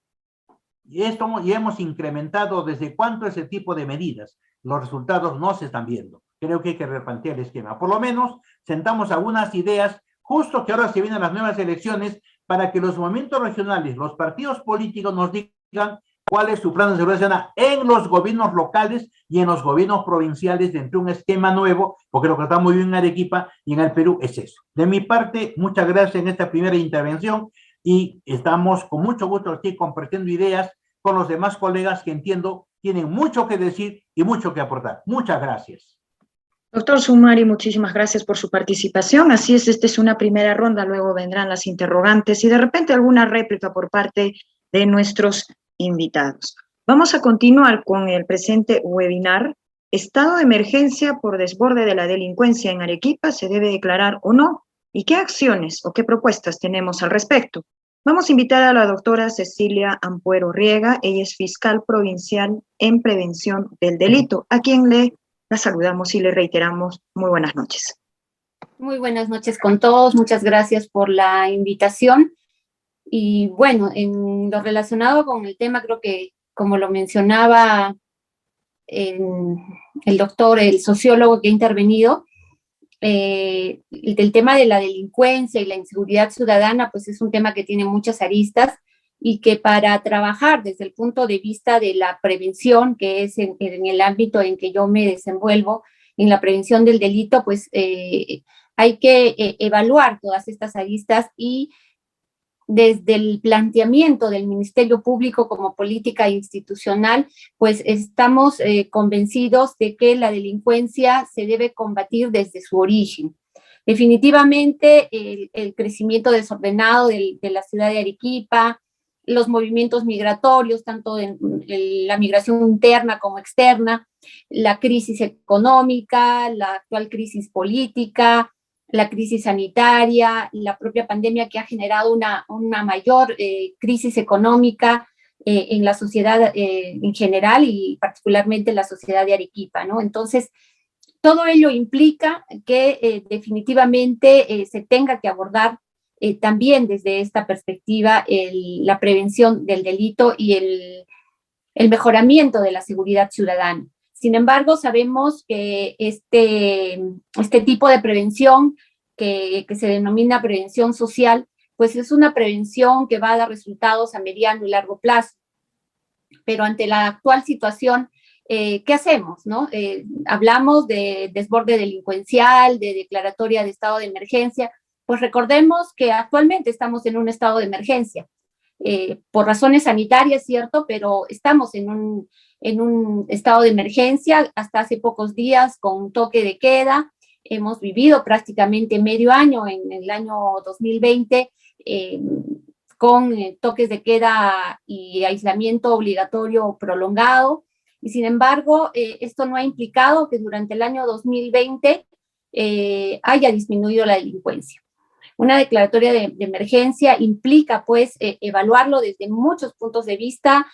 [SPEAKER 5] y esto ya hemos incrementado desde cuánto ese tipo de medidas. Los resultados no se están viendo. Creo que hay que replantear el esquema. Por lo menos sentamos algunas ideas, justo que ahora se vienen las nuevas elecciones, para que los movimientos regionales, los partidos políticos nos digan cuál es su plan de seguridad ciudadana en los gobiernos locales y en los gobiernos provinciales dentro de un esquema nuevo, porque lo que está muy bien en Arequipa y en el Perú es eso. De mi parte, muchas gracias en esta primera intervención y estamos con mucho gusto aquí compartiendo ideas con los demás colegas que entiendo tienen mucho que decir y mucho que aportar. Muchas gracias.
[SPEAKER 2] Doctor Sumari, muchísimas gracias por su participación. Así es, esta es una primera ronda, luego vendrán las interrogantes y de repente alguna réplica por parte de nuestros invitados. Vamos a continuar con el presente webinar. ¿Estado de emergencia por desborde de la delincuencia en Arequipa se debe declarar o no? ¿Y qué acciones o qué propuestas tenemos al respecto? Vamos a invitar a la doctora Cecilia Ampuero Riega. Ella es fiscal provincial en prevención del delito, a quien le La saludamos y le reiteramos muy buenas noches.
[SPEAKER 6] Muy buenas noches con todos, muchas gracias por la invitación. Y bueno, en lo relacionado con el tema, creo que como lo mencionaba el doctor, el sociólogo que ha intervenido, el tema de la delincuencia y la inseguridad ciudadana, pues es un tema que tiene muchas aristas y que para trabajar desde el punto de vista de la prevención, que es en el ámbito en que yo me desenvuelvo, en la prevención del delito, pues hay que evaluar todas estas aristas y desde el planteamiento del Ministerio Público como política institucional, pues estamos convencidos de que la delincuencia se debe combatir desde su origen. Definitivamente el crecimiento desordenado de la ciudad de Arequipa, los movimientos migratorios, tanto en la migración interna como externa, la crisis económica, la actual crisis política, la crisis sanitaria, la propia pandemia que ha generado una mayor crisis económica en la sociedad en general y particularmente en la sociedad de Arequipa, ¿no? Entonces, todo ello implica que definitivamente se tenga que abordar también desde esta perspectiva la prevención del delito y el mejoramiento de la seguridad ciudadana. Sin embargo, sabemos que este tipo de prevención que se denomina prevención social, pues es una prevención que va a dar resultados a mediano y largo plazo. Pero ante la actual situación, ¿qué hacemos, no? Hablamos de desborde delincuencial, de declaratoria de estado de emergencia, pues recordemos que actualmente estamos en un estado de emergencia. Por razones sanitarias, cierto, pero estamos en un estado de emergencia hasta hace pocos días con toque de queda. Hemos vivido prácticamente medio año en el año 2020 con toques de queda y aislamiento obligatorio prolongado. Y sin embargo, esto no ha implicado que durante el año 2020 haya disminuido la delincuencia. Una declaratoria de emergencia implica, pues, evaluarlo desde muchos puntos de vista.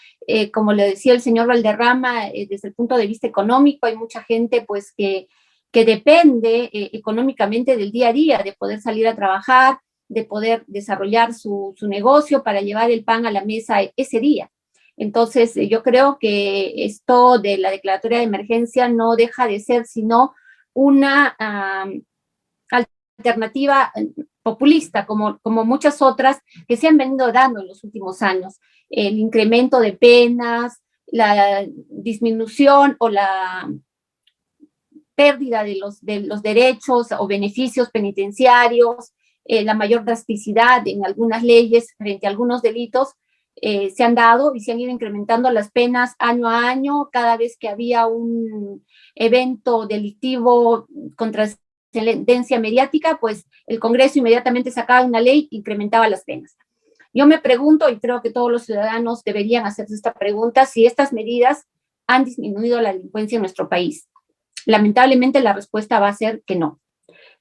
[SPEAKER 6] Como le decía el señor Valderrama, desde el punto de vista económico, hay mucha gente, pues, que depende económicamente del día a día, de poder salir a trabajar, de poder desarrollar su negocio para llevar el pan a la mesa ese día. Entonces, yo creo que esto de la declaratoria de emergencia no deja de ser sino una alternativa populista, como muchas otras que se han venido dando en los últimos años. El incremento de penas, la disminución o la pérdida de los derechos o beneficios penitenciarios, la mayor drasticidad en algunas leyes frente a algunos delitos, se han dado y se han ido incrementando las penas año a año. Cada vez que había un evento delictivo contra trascendencia mediática, pues el Congreso inmediatamente sacaba una ley e incrementaba las penas. Yo me pregunto, y creo que todos los ciudadanos deberían hacerse esta pregunta, si estas medidas han disminuido la delincuencia en nuestro país. Lamentablemente la respuesta va a ser que no.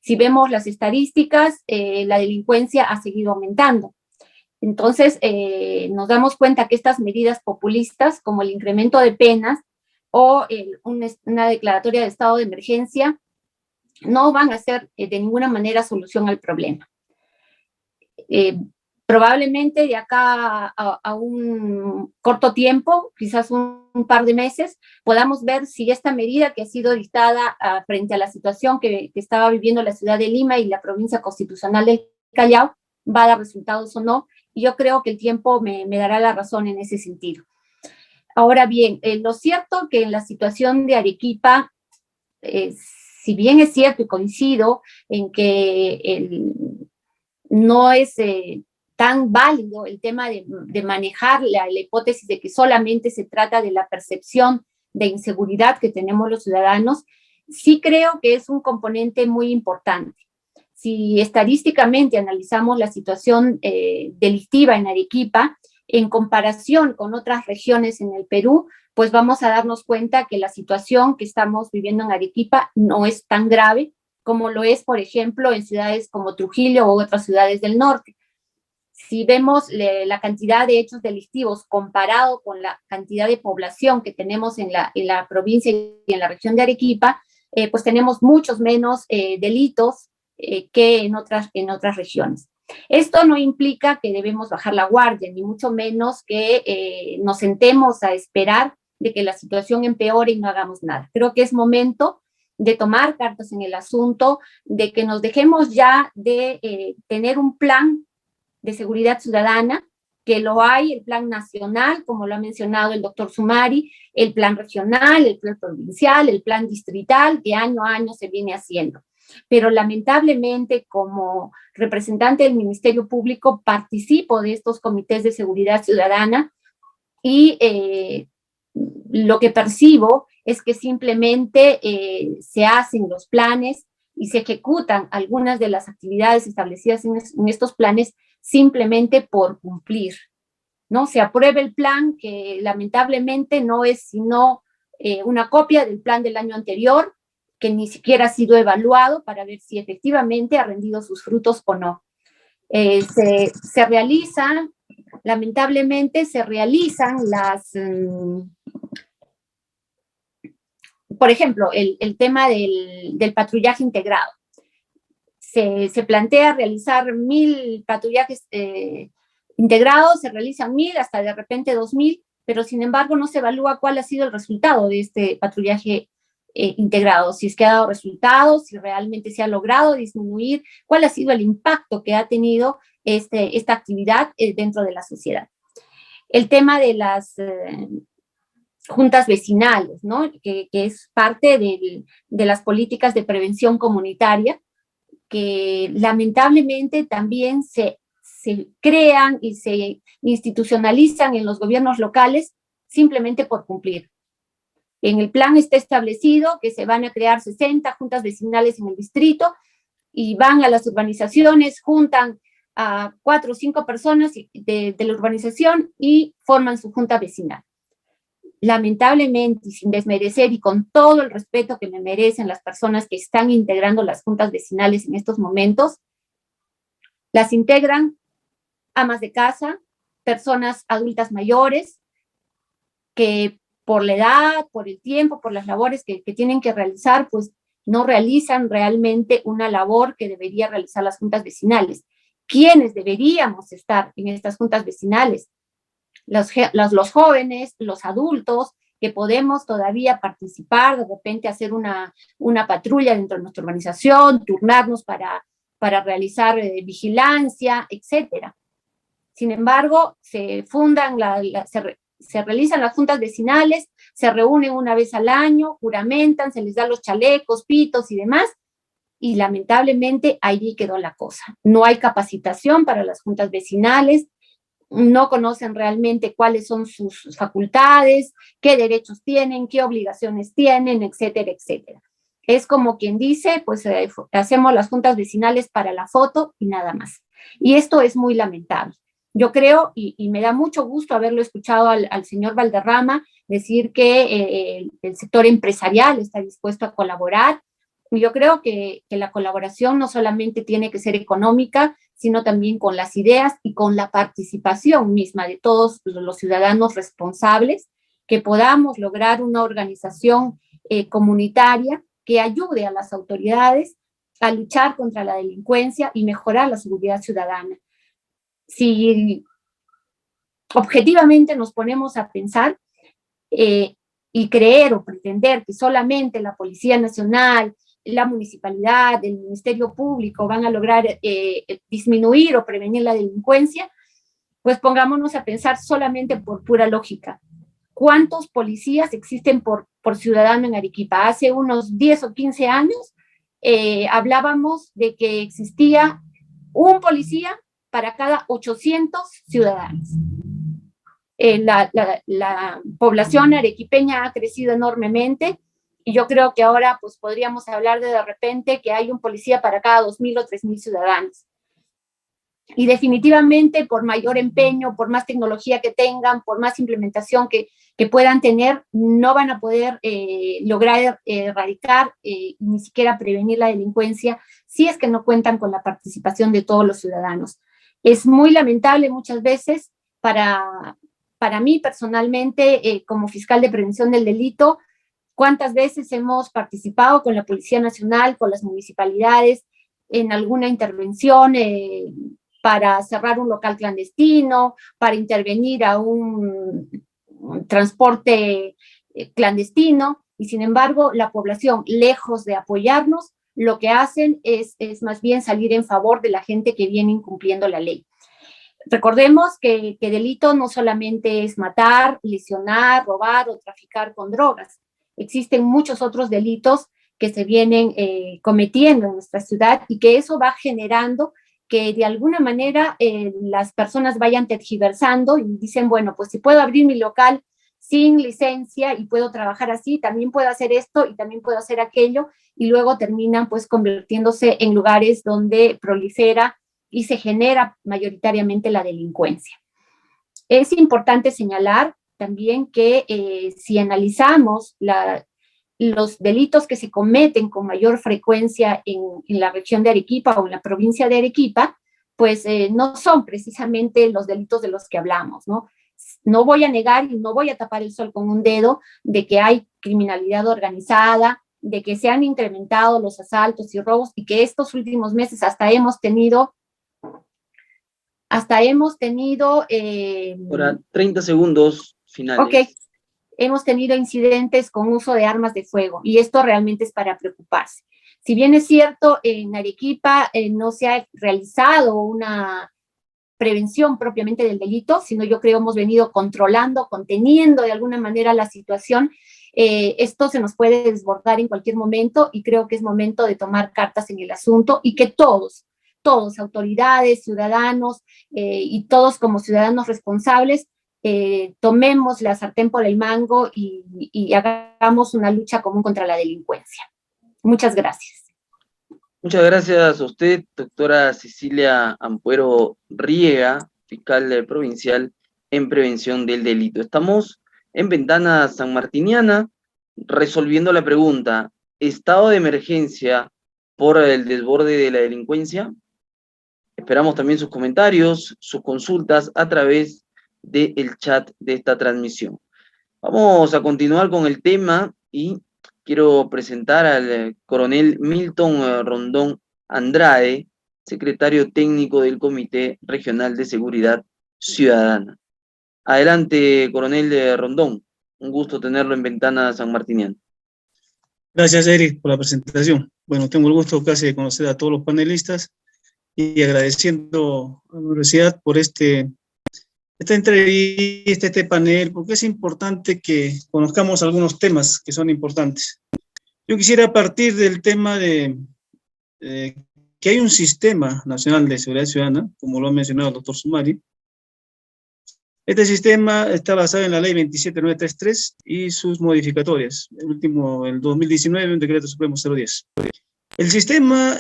[SPEAKER 6] Si vemos las estadísticas, la delincuencia ha seguido aumentando. Entonces, nos damos cuenta que estas medidas populistas, como el incremento de penas o una declaratoria de estado de emergencia, no van a ser de ninguna manera solución al problema. Probablemente de acá a un corto tiempo, quizás un par de meses, podamos ver si esta medida que ha sido dictada frente a la situación que estaba viviendo la ciudad de Lima y la provincia constitucional del Callao va a dar resultados o no, y yo creo que el tiempo me dará la razón en ese sentido. Ahora bien, lo cierto que en la situación de Arequipa, si bien es cierto y coincido en que no es tan válido el tema de manejar la hipótesis de que solamente se trata de la percepción de inseguridad que tenemos los ciudadanos, sí creo que es un componente muy importante. Si estadísticamente analizamos la situación delictiva en Arequipa, en comparación con otras regiones en el Perú, pues vamos a darnos cuenta que la situación que estamos viviendo en Arequipa no es tan grave como lo es, por ejemplo, en ciudades como Trujillo u otras ciudades del norte. Si vemos la cantidad de hechos delictivos comparado con la cantidad de población que tenemos en la provincia y en la región de Arequipa, pues tenemos muchos menos delitos que en otras regiones. Esto no implica que debemos bajar la guardia, ni mucho menos que nos sentemos a esperar de que la situación empeore y no hagamos nada. Creo que es momento de tomar cartas en el asunto, de que nos dejemos ya de tener un plan de seguridad ciudadana, que lo hay, el plan nacional, como lo ha mencionado el doctor Sumari, el plan regional, el plan provincial, el plan distrital, que año a año se viene haciendo. Pero lamentablemente, como representante del Ministerio Público, participo de estos comités de seguridad ciudadana y lo que percibo es que simplemente se hacen los planes y se ejecutan algunas de las actividades establecidas en estos planes simplemente por cumplir, ¿no? Se aprueba el plan que lamentablemente no es sino una copia del plan del año anterior, que ni siquiera ha sido evaluado para ver si efectivamente ha rendido sus frutos o no. Se realizan, lamentablemente, por ejemplo, el tema del patrullaje integrado. Se plantea realizar 1000 patrullajes integrados, se realizan 1000, hasta de repente 2000, pero sin embargo no se evalúa cuál ha sido el resultado de este patrullaje integrado, si es que ha dado resultados, si realmente se ha logrado disminuir, cuál ha sido el impacto que ha tenido esta actividad dentro de la sociedad. El tema de las juntas vecinales, ¿no? que es parte de las políticas de prevención comunitaria, que lamentablemente también se crean y se institucionalizan en los gobiernos locales simplemente por cumplir. En el plan está establecido que se van a crear 60 juntas vecinales en el distrito y van a las urbanizaciones, juntan a 4 o 5 personas de la urbanización y forman su junta vecinal. Lamentablemente, y sin desmerecer y con todo el respeto que me merecen las personas que están integrando las juntas vecinales en estos momentos, las integran amas de casa, personas adultas mayores, que por la edad, por el tiempo, por las labores que tienen que realizar, pues no realizan realmente una labor que debería realizar las juntas vecinales. ¿Quiénes deberíamos estar en estas juntas vecinales? Los jóvenes, los adultos, que podemos todavía participar, de repente hacer una patrulla dentro de nuestra organización, turnarnos para realizar vigilancia, etcétera. Sin embargo, se realizan las juntas vecinales, se reúnen una vez al año, juramentan, se les da los chalecos, pitos y demás, y lamentablemente allí quedó la cosa. No hay capacitación para las juntas vecinales, no conocen realmente cuáles son sus facultades, qué derechos tienen, qué obligaciones tienen, etcétera, etcétera. Es como quien dice, pues hacemos las juntas vecinales para la foto y nada más. Y esto es muy lamentable. Yo creo, y me da mucho gusto haberlo escuchado al señor Valderrama decir que el sector empresarial está dispuesto a colaborar. Yo creo que la colaboración no solamente tiene que ser económica, sino también con las ideas y con la participación misma de todos los ciudadanos responsables, que podamos lograr una organización comunitaria que ayude a las autoridades a luchar contra la delincuencia y mejorar la seguridad ciudadana. Si objetivamente nos ponemos a pensar y creer o pretender que solamente la Policía Nacional, la municipalidad, el Ministerio Público van a lograr disminuir o prevenir la delincuencia, pues pongámonos a pensar solamente por pura lógica. ¿Cuántos policías existen por ciudadano en Arequipa? Hace unos 10 o 15 años hablábamos de que existía un policía para cada 800 ciudadanos. La población arequipeña ha crecido enormemente y yo creo que ahora pues podríamos hablar de repente que hay un policía para cada 2.000 o 3.000 ciudadanos. Y definitivamente por mayor empeño, por más tecnología que tengan, por más implementación que puedan tener, no van a poder lograr erradicar ni siquiera prevenir la delincuencia si es que no cuentan con la participación de todos los ciudadanos. Es muy lamentable muchas veces para mí personalmente, como fiscal de prevención del delito, ¿Cuántas veces hemos participado con la Policía Nacional, con las municipalidades, en alguna intervención para cerrar un local clandestino, para intervenir a un transporte clandestino? Y sin embargo, la población, lejos de apoyarnos, lo que hacen es más bien salir en favor de la gente que viene incumpliendo la ley. Recordemos que delito no solamente es matar, lesionar, robar o traficar con drogas. Existen muchos otros delitos que se vienen cometiendo en nuestra ciudad y que eso va generando que de alguna manera las personas vayan tergiversando y dicen, bueno, pues si puedo abrir mi local sin licencia y puedo trabajar así, también puedo hacer esto y también puedo hacer aquello, y luego terminan pues convirtiéndose en lugares donde prolifera y se genera mayoritariamente la delincuencia. Es importante señalar también que si analizamos los delitos que se cometen con mayor frecuencia en la región de Arequipa o en la provincia de Arequipa, pues no son precisamente los delitos de los que hablamos, ¿no? No voy a negar y no voy a tapar el sol con un dedo de que hay criminalidad organizada, de que se han incrementado los asaltos y robos y que estos últimos meses hasta hemos tenido
[SPEAKER 1] Ahora, 30 segundos finales.
[SPEAKER 6] Ok, hemos tenido incidentes con uso de armas de fuego y esto realmente es para preocuparse. Si bien es cierto, en Arequipa no se ha realizado una prevención propiamente del delito, sino yo creo hemos venido controlando, conteniendo de alguna manera la situación. Esto se nos puede desbordar en cualquier momento y creo que es momento de tomar cartas en el asunto y que todos, autoridades, ciudadanos y todos como ciudadanos responsables, tomemos la sartén por el mango y hagamos una lucha común contra la delincuencia. Muchas gracias.
[SPEAKER 1] Muchas gracias a usted, doctora Cecilia Ampuero Riega, fiscal provincial en prevención del delito. Estamos en Ventana Sanmartiniana resolviendo la pregunta: ¿estado de emergencia por el desborde de la delincuencia? Esperamos también sus comentarios, sus consultas a través del chat de esta transmisión. Vamos a continuar con el tema y quiero presentar al coronel Milton Rondón Andrade, secretario técnico del Comité Regional de Seguridad Ciudadana. Adelante, coronel Rondón. Un gusto tenerlo en Ventana Sanmartiniana.
[SPEAKER 7] Gracias, Eric, por la presentación. Bueno, tengo el gusto casi de conocer a todos los panelistas y agradeciendo a la universidad por esta entrevista, este panel, porque es importante que conozcamos algunos temas que son importantes. Yo quisiera partir del tema de que hay un sistema nacional de seguridad ciudadana, como lo ha mencionado el doctor Sumari. Este sistema está basado en la ley 27933 y sus modificatorias. El último, el 2019, un decreto supremo 010. El sistema,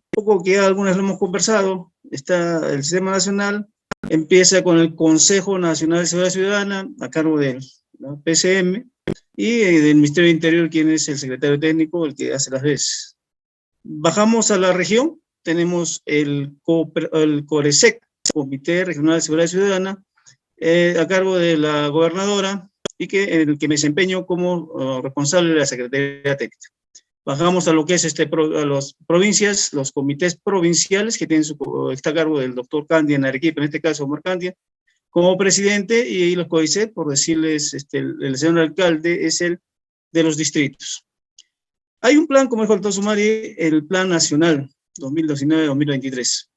[SPEAKER 7] poco que algunas lo hemos conversado, está el sistema nacional, empieza con el Consejo Nacional de Seguridad Ciudadana, a cargo del PCM, y del Ministerio de Interior, quien es el secretario técnico, el que hace las veces. Bajamos a la región, tenemos el CORESEC, Comité Regional de Seguridad Ciudadana, a cargo de la gobernadora, y el que me desempeño como responsable de la Secretaría Técnica. Bajamos a lo que es a las provincias, los comités provinciales, que está a cargo del doctor Candia en Arequipa, en este caso Omar Candia, como presidente, y los CODICET, por decirles, el señor alcalde es el de los distritos. Hay un plan, como dijo el doctor Sumari, el Plan Nacional 2019-2023.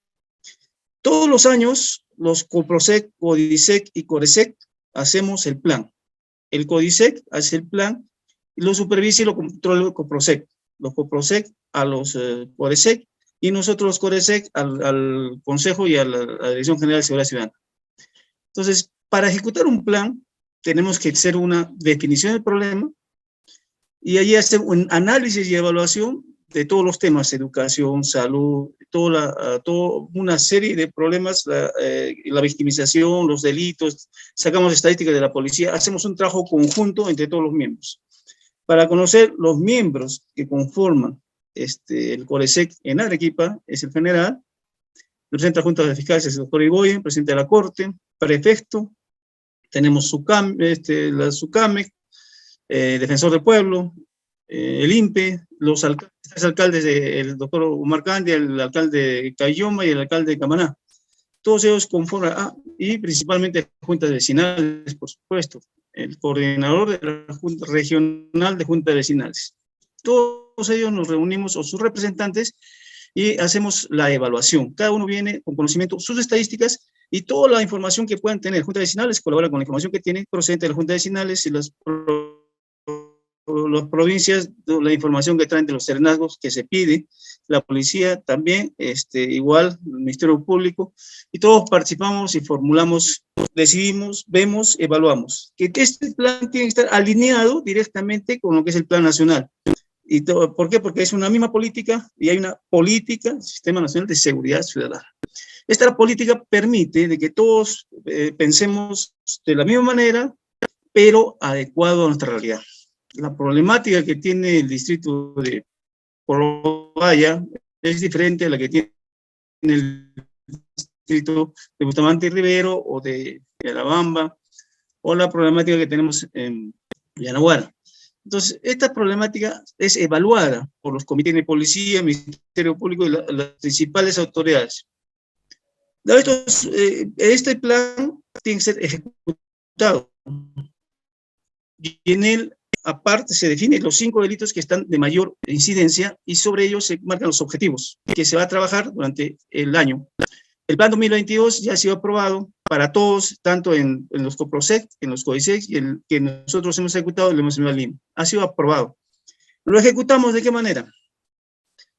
[SPEAKER 7] Todos los años, los COPROSEC, CODICEC y CORESEC hacemos el plan. El CODICEC hace el plan y lo supervisa y lo controla el COPROSEC. Los COPROSEC a los CORESEC y nosotros los CORESEC al Consejo y a la Dirección General de Seguridad Ciudadana. Entonces, para ejecutar un plan, tenemos que hacer una definición del problema y allí hacer un análisis y evaluación de todos los temas, educación, salud, toda una serie de problemas, la victimización, los delitos, sacamos estadísticas de la policía, hacemos un trabajo conjunto entre todos los miembros, para conocer los miembros que conforman el CORESEC en Arequipa, es el general, el presidente de la Junta de Fiscales es el doctor Igoyen, presidente de la Corte, prefecto, tenemos la SUCAMEC, Defensor del Pueblo, el INPE, los alcaldes, el doctor Omar Candia, el alcalde de Cayoma y el alcalde de Camaná. Todos ellos conforman, y principalmente juntas vecinales, por supuesto, el coordinador de la Junta Regional de Juntas Vecinales. Todos ellos nos reunimos, o sus representantes, y hacemos la evaluación. Cada uno viene con conocimiento, sus estadísticas, y toda la información que puedan tener. Juntas vecinales colabora con la información que tiene procedente de las juntas vecinales y las provincias, la información que traen de los serenazgos que se pide, la policía también, igual, el Ministerio Público, y todos participamos y formulamos, decidimos, vemos, evaluamos. Que este plan tiene que estar alineado directamente con lo que es el plan nacional. Y todo, ¿por qué? Porque es una misma política y hay una política, Sistema Nacional de Seguridad Ciudadana. Esta política permite de que todos pensemos de la misma manera, pero adecuado a nuestra realidad. La problemática que tiene el distrito de Polobaya es diferente a la que tiene el distrito de Bustamante y Rivero o de Alabamba, o la problemática que tenemos en Yanaguara. Entonces, esta problemática es evaluada por los comités de policía, Ministerio Público y las principales autoridades. Este plan tiene que ser ejecutado. Y en él, aparte, se definen los 5 delitos que están de mayor incidencia y sobre ellos se marcan los objetivos que se va a trabajar durante el año. El plan 2022 ya ha sido aprobado para todos, tanto en los COPROSEC, en los CODISEC, y el que nosotros hemos ejecutado, lo hemos enviado al INPE. Ha sido aprobado. ¿Lo ejecutamos de qué manera?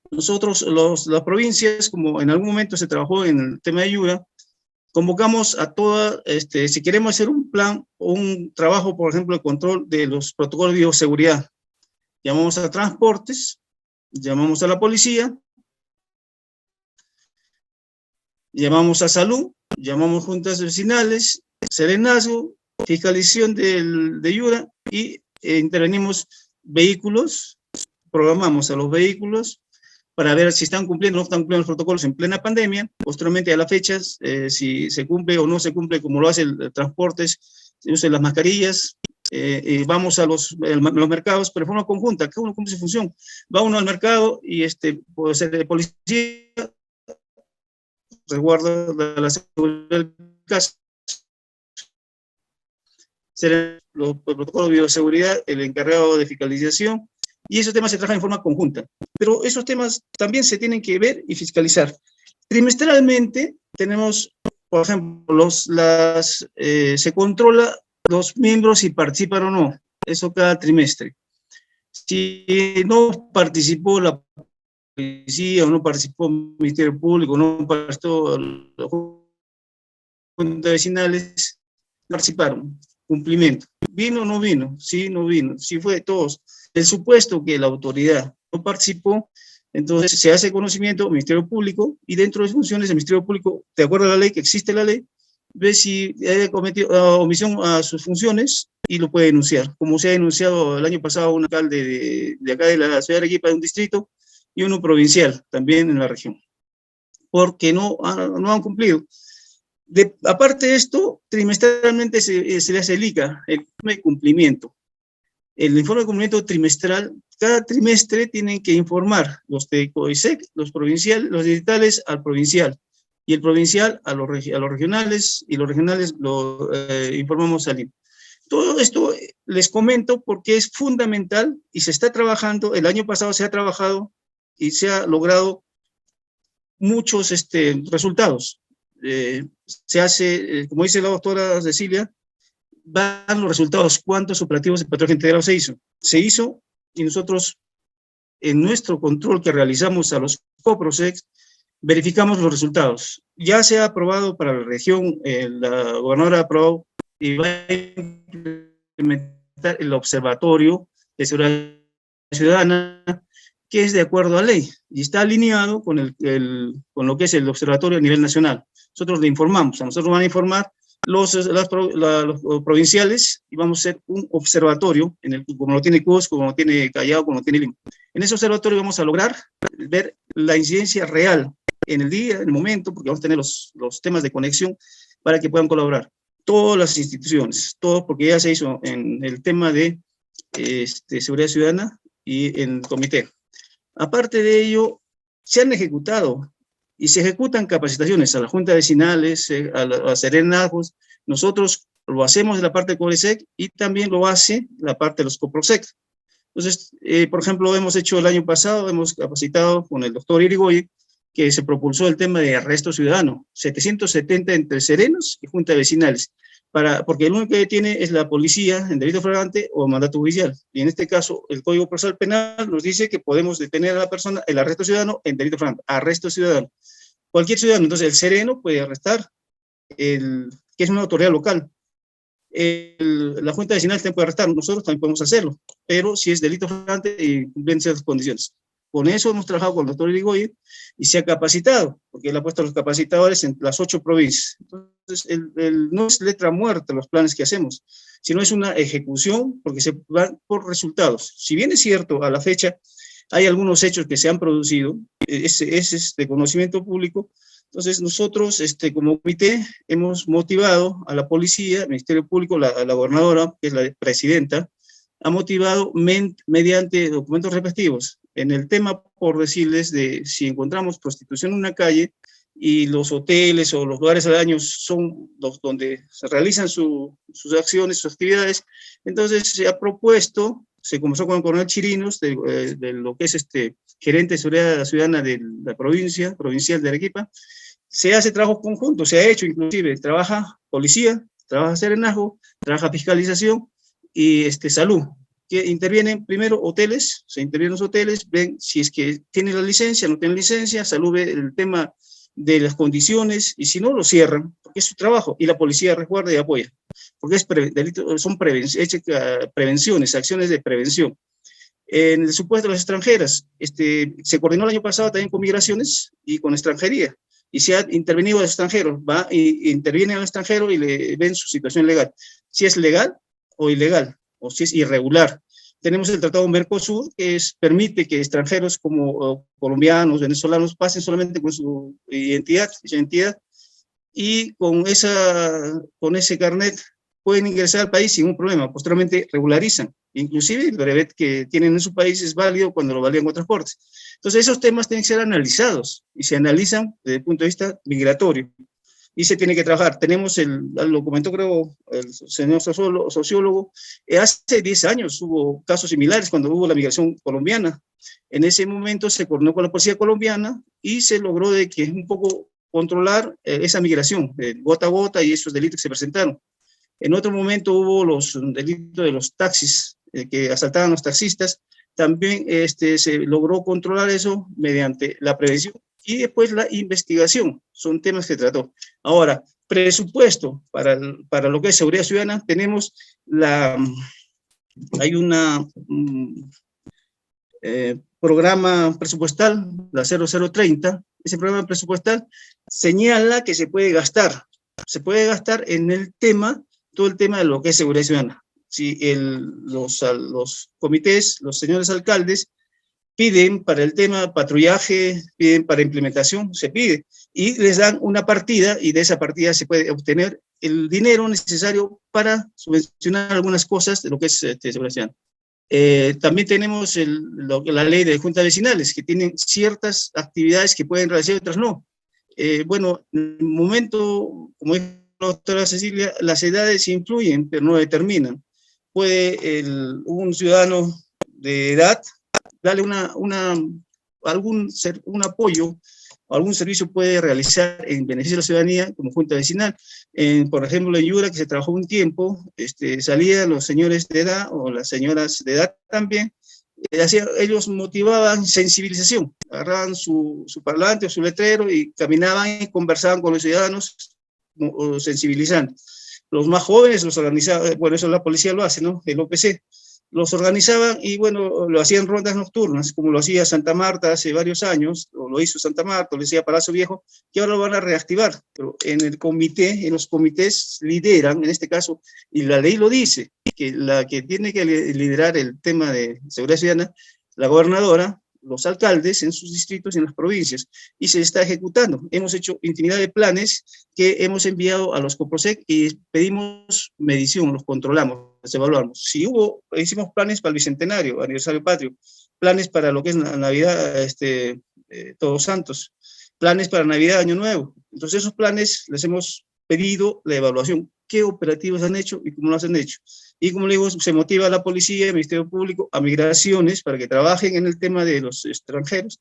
[SPEAKER 7] Nosotros, las provincias, como en algún momento se trabajó en el tema de ayuda, convocamos a todas, si queremos hacer un plan o un trabajo, por ejemplo, de control de los protocolos de bioseguridad, llamamos a transportes, llamamos a la policía, llamamos a salud, llamamos juntas vecinales, serenazgo, fiscalización de ayuda y intervenimos vehículos, programamos a los vehículos para ver si están cumpliendo o no están cumpliendo los protocolos en plena pandemia. Posteriormente a las fechas, si se cumple o no se cumple, como lo hace el transportes, se usan las mascarillas, vamos a los mercados, pero de forma conjunta, cada uno cumple su función. Va uno al mercado y puede ser de policía, resguardo de la seguridad del caso, ser los protocolos de bioseguridad, el encargado de fiscalización, y esos temas se trabajan en forma conjunta. Pero esos temas también se tienen que ver y fiscalizar. Trimestralmente tenemos, por ejemplo, se controla los miembros si participan o no, eso cada trimestre. Si no participó la policía o no participó el Ministerio Público, no participó las juntas vecinales, participaron, cumplimiento. ¿Vino o no vino? Sí, no vino. Sí fue todos. El supuesto que la autoridad no participó, entonces se hace conocimiento al Ministerio Público y dentro de las funciones del Ministerio Público, de acuerdo a la ley, que existe la ley, ve si ha cometido omisión a sus funciones y lo puede denunciar. Como se ha denunciado el año pasado un alcalde de acá de la ciudad de Arequipa, de un distrito, y uno provincial, también en la región, porque no han cumplido. Aparte de esto, trimestralmente se le hace el ICA, el informe de cumplimiento. El informe de cumplimiento trimestral, cada trimestre tienen que informar los de CODISEC, los provinciales, los distritales al provincial, y el provincial a los regionales, y los regionales lo informamos al INPE. Todo esto les comento porque es fundamental y se está trabajando, el año pasado se ha trabajado y se ha logrado muchos resultados. Se hace, como dice la doctora Cecilia, van los resultados, cuántos operativos de patrullaje integrado se hizo. Se hizo y nosotros, en nuestro control que realizamos a los COPROSEC, verificamos los resultados. Ya se ha aprobado para la región, la gobernadora aprobó y va a implementar el Observatorio de Seguridad Ciudadana, que es de acuerdo a ley y está alineado con lo que es el observatorio a nivel nacional. Nosotros le informamos, a nosotros van a informar los provinciales y vamos a hacer un observatorio, como lo tiene Cusco, como lo tiene Callao, como lo tiene Lima. En ese observatorio vamos a lograr ver la incidencia real en el día, en el momento, porque vamos a tener los temas de conexión para que puedan colaborar. Todas las instituciones, todos, porque ya se hizo en el tema de Seguridad Ciudadana y en el comité. Aparte de ello, se han ejecutado y se ejecutan capacitaciones a las juntas vecinales, a serenazgos. Nosotros lo hacemos de la parte de COPROSEC y también lo hace la parte de los COPROSEC. Entonces, por ejemplo, hemos hecho el año pasado, hemos capacitado con el doctor Irigoyen, que se propulsó el tema de arresto ciudadano, 770 entre serenos y juntas vecinales, porque el único que tiene es la policía en delito flagrante o mandato judicial. Y en este caso, el Código Procesal Penal nos dice que podemos detener a la persona, el arresto ciudadano en delito flagrante, arresto ciudadano. Cualquier ciudadano, entonces el sereno puede arrestar, que es una autoridad local. La Junta Vecinal también puede arrestar, nosotros también podemos hacerlo, pero si es delito flagrante y cumplen ciertas condiciones. Con eso hemos trabajado con el doctor Irigoyen y se ha capacitado, porque él ha puesto a los capacitadores en las 8 provincias. Entonces, no es letra muerta los planes que hacemos, sino es una ejecución, porque se van por resultados. Si bien es cierto, a la fecha hay algunos hechos que se han producido, ese es de conocimiento público. Entonces, nosotros, como comité, hemos motivado a la policía, al Ministerio Público, a la gobernadora, que es la presidenta, ha motivado mediante documentos respectivos. En el tema, por decirles, de si encontramos prostitución en una calle y los hoteles o los lugares aledaños son los donde se realizan sus acciones, sus actividades, entonces se ha propuesto, se conversó con el coronel Chirinos, de lo que es gerente de seguridad ciudadana de la provincial de Arequipa. Se hace trabajo conjunto, se ha hecho inclusive, trabaja policía, trabaja serenazgo, trabaja fiscalización y salud, que intervienen primero hoteles, se intervienen los hoteles, ven si es que tienen la licencia, no tienen licencia, salud ve el tema de las condiciones, y si no, lo cierran, porque es su trabajo, y la policía resguarda y apoya, porque son prevenciones, acciones de prevención. En el supuesto de las extranjeras, se coordinó el año pasado también con migraciones y con extranjería, y se ha intervenido a los extranjeros, va y interviene al extranjero y le ven su situación legal, si es legal o ilegal, o si es irregular. Tenemos el Tratado Mercosur, que permite que extranjeros como colombianos, venezolanos, pasen solamente con su identidad, y con ese carnet pueden ingresar al país sin un problema, posteriormente regularizan. Inclusive el brevet que tienen en su país es válido cuando lo validan otras cortes. Entonces esos temas tienen que ser analizados, y se analizan desde el punto de vista migratorio. Y se tiene que trabajar. Tenemos, lo comentó creo el señor sociólogo, hace 10 años hubo casos similares cuando hubo la migración colombiana. En ese momento se coordinó con la policía colombiana y se logró de que un poco controlar esa migración, gota a gota, y esos delitos que se presentaron. En otro momento hubo los delitos de los taxis, que asaltaban a los taxistas. También se logró controlar eso mediante la prevención y después la investigación. Son temas que trató. Ahora, presupuesto para lo que es seguridad ciudadana, tenemos hay una programa presupuestal, la 0030. Ese programa presupuestal señala que se puede gastar en el tema, todo el tema de lo que es seguridad ciudadana. Si los comités, los señores alcaldes, piden para el tema patrullaje, piden para implementación, se pide, y les dan una partida, y de esa partida se puede obtener el dinero necesario para subvencionar algunas cosas de lo que es seguridad ciudadana. También tenemos la ley de juntas vecinales, que tienen ciertas actividades que pueden realizar y otras no. Bueno, en el momento, como dijo la doctora Cecilia, las edades influyen, pero no determinan. Puede un ciudadano de edad darle algún apoyo, algún servicio puede realizar en beneficio de la ciudadanía como junta vecinal. Por ejemplo, en Yura, que se trabajó un tiempo, salían los señores de edad o las señoras de edad también, ellos motivaban sensibilización, agarraban su parlante o su letrero y caminaban y conversaban con los ciudadanos, sensibilizando. Los más jóvenes los organizaban, bueno, eso la policía lo hace, ¿no? El OPC. Los organizaban y, bueno, lo hacían rondas nocturnas, como lo hacía Santa Marta hace varios años, o lo hizo Santa Marta, o lo decía Palacio Viejo, que ahora lo van a reactivar. Pero en los comités lideran, en este caso, y la ley lo dice, que la que tiene que liderar el tema de seguridad ciudadana, la gobernadora, los alcaldes en sus distritos y en las provincias, y se está ejecutando. Hemos hecho infinidad de planes que hemos enviado a los COPROSEC y pedimos medición, los controlamos. evaluamos. Si hicimos planes para el Bicentenario, aniversario patrio, planes para lo que es Navidad, Todos Santos, planes para Navidad, Año Nuevo. Entonces esos planes les hemos pedido la evaluación, qué operativos han hecho y cómo lo han hecho. Y como le digo, se motiva a la policía, al Ministerio Público, a migraciones, para que trabajen en el tema de los extranjeros.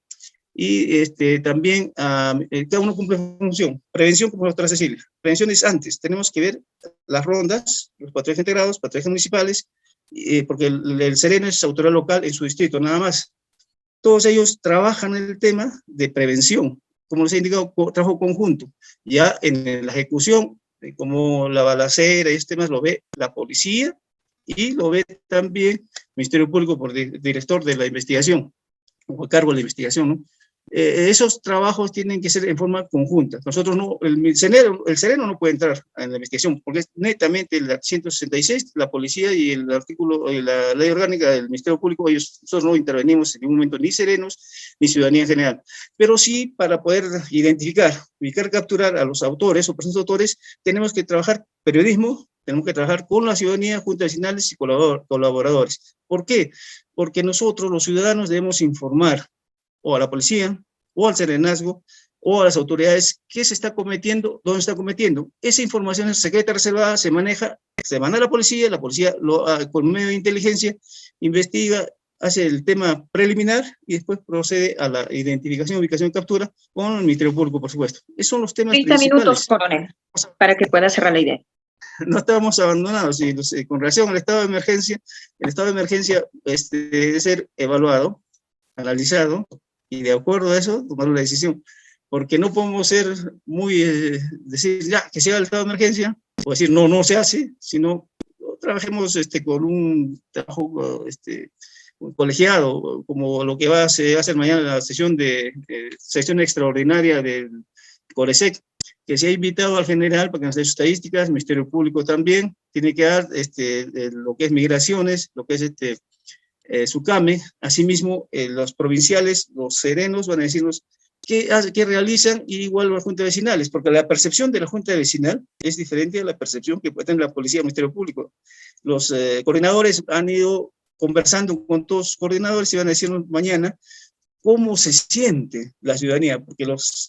[SPEAKER 7] Y también cada uno cumple función. Prevención, como otra Cecilia. Prevención es antes. Tenemos que ver las rondas, los patrullajes integrados, patrullajes municipales, porque el Sereno es autoridad local en su distrito, nada más. Todos ellos trabajan en el tema de prevención, como les he indicado, trabajo conjunto. Ya en la ejecución, como la balacera y temas, lo ve la policía y lo ve también el Ministerio Público por director de la investigación, o a cargo de la investigación, ¿no? Esos trabajos tienen que ser en forma conjunta. Nosotros no, el Sereno no puede entrar en la investigación, porque es netamente el 166, la policía y el artículo, la ley orgánica del Ministerio Público, nosotros no intervenimos en ningún momento, ni serenos, ni ciudadanía en general. Pero sí, para poder identificar, ubicar, capturar a los autores o presuntos autores, tenemos que trabajar periodismo, tenemos que trabajar con la ciudadanía, juntas vecinales y colaboradores. ¿Por qué? Porque nosotros, los ciudadanos, debemos informar o a la policía, o al serenazgo, o a las autoridades qué se está cometiendo, dónde se está cometiendo. Esa información es secreta, reservada, se maneja, se manda a la policía con medio de inteligencia, investiga, hace el tema preliminar y después procede a la identificación, ubicación y captura con el Ministerio Público, por supuesto. Esos son los temas
[SPEAKER 2] 30
[SPEAKER 7] principales.
[SPEAKER 2] minutos, coronel, para que pueda cerrar la idea.
[SPEAKER 7] No estábamos abandonados, y con relación al estado de emergencia, el estado de emergencia debe ser evaluado, analizado, y de acuerdo a eso, tomar una decisión. Porque no podemos ser decir ya que se haga el estado de emergencia, o decir no se hace, sino trabajemos con un trabajo colegiado, como lo que se va a hacer mañana en la sesión extraordinaria del CORESEC, que se ha invitado al general para que nos dé sus estadísticas, el Ministerio Público también, tiene que dar lo que es migraciones, lo que es SUCAME, asimismo los provinciales, los serenos van a decirnos qué realizan, y igual las juntas vecinales, porque la percepción de la junta vecinal es diferente a la percepción que puede tener la policía y el Ministerio Público. Los coordinadores han ido conversando con todos los coordinadores y van a decirnos mañana cómo se siente la ciudadanía, porque las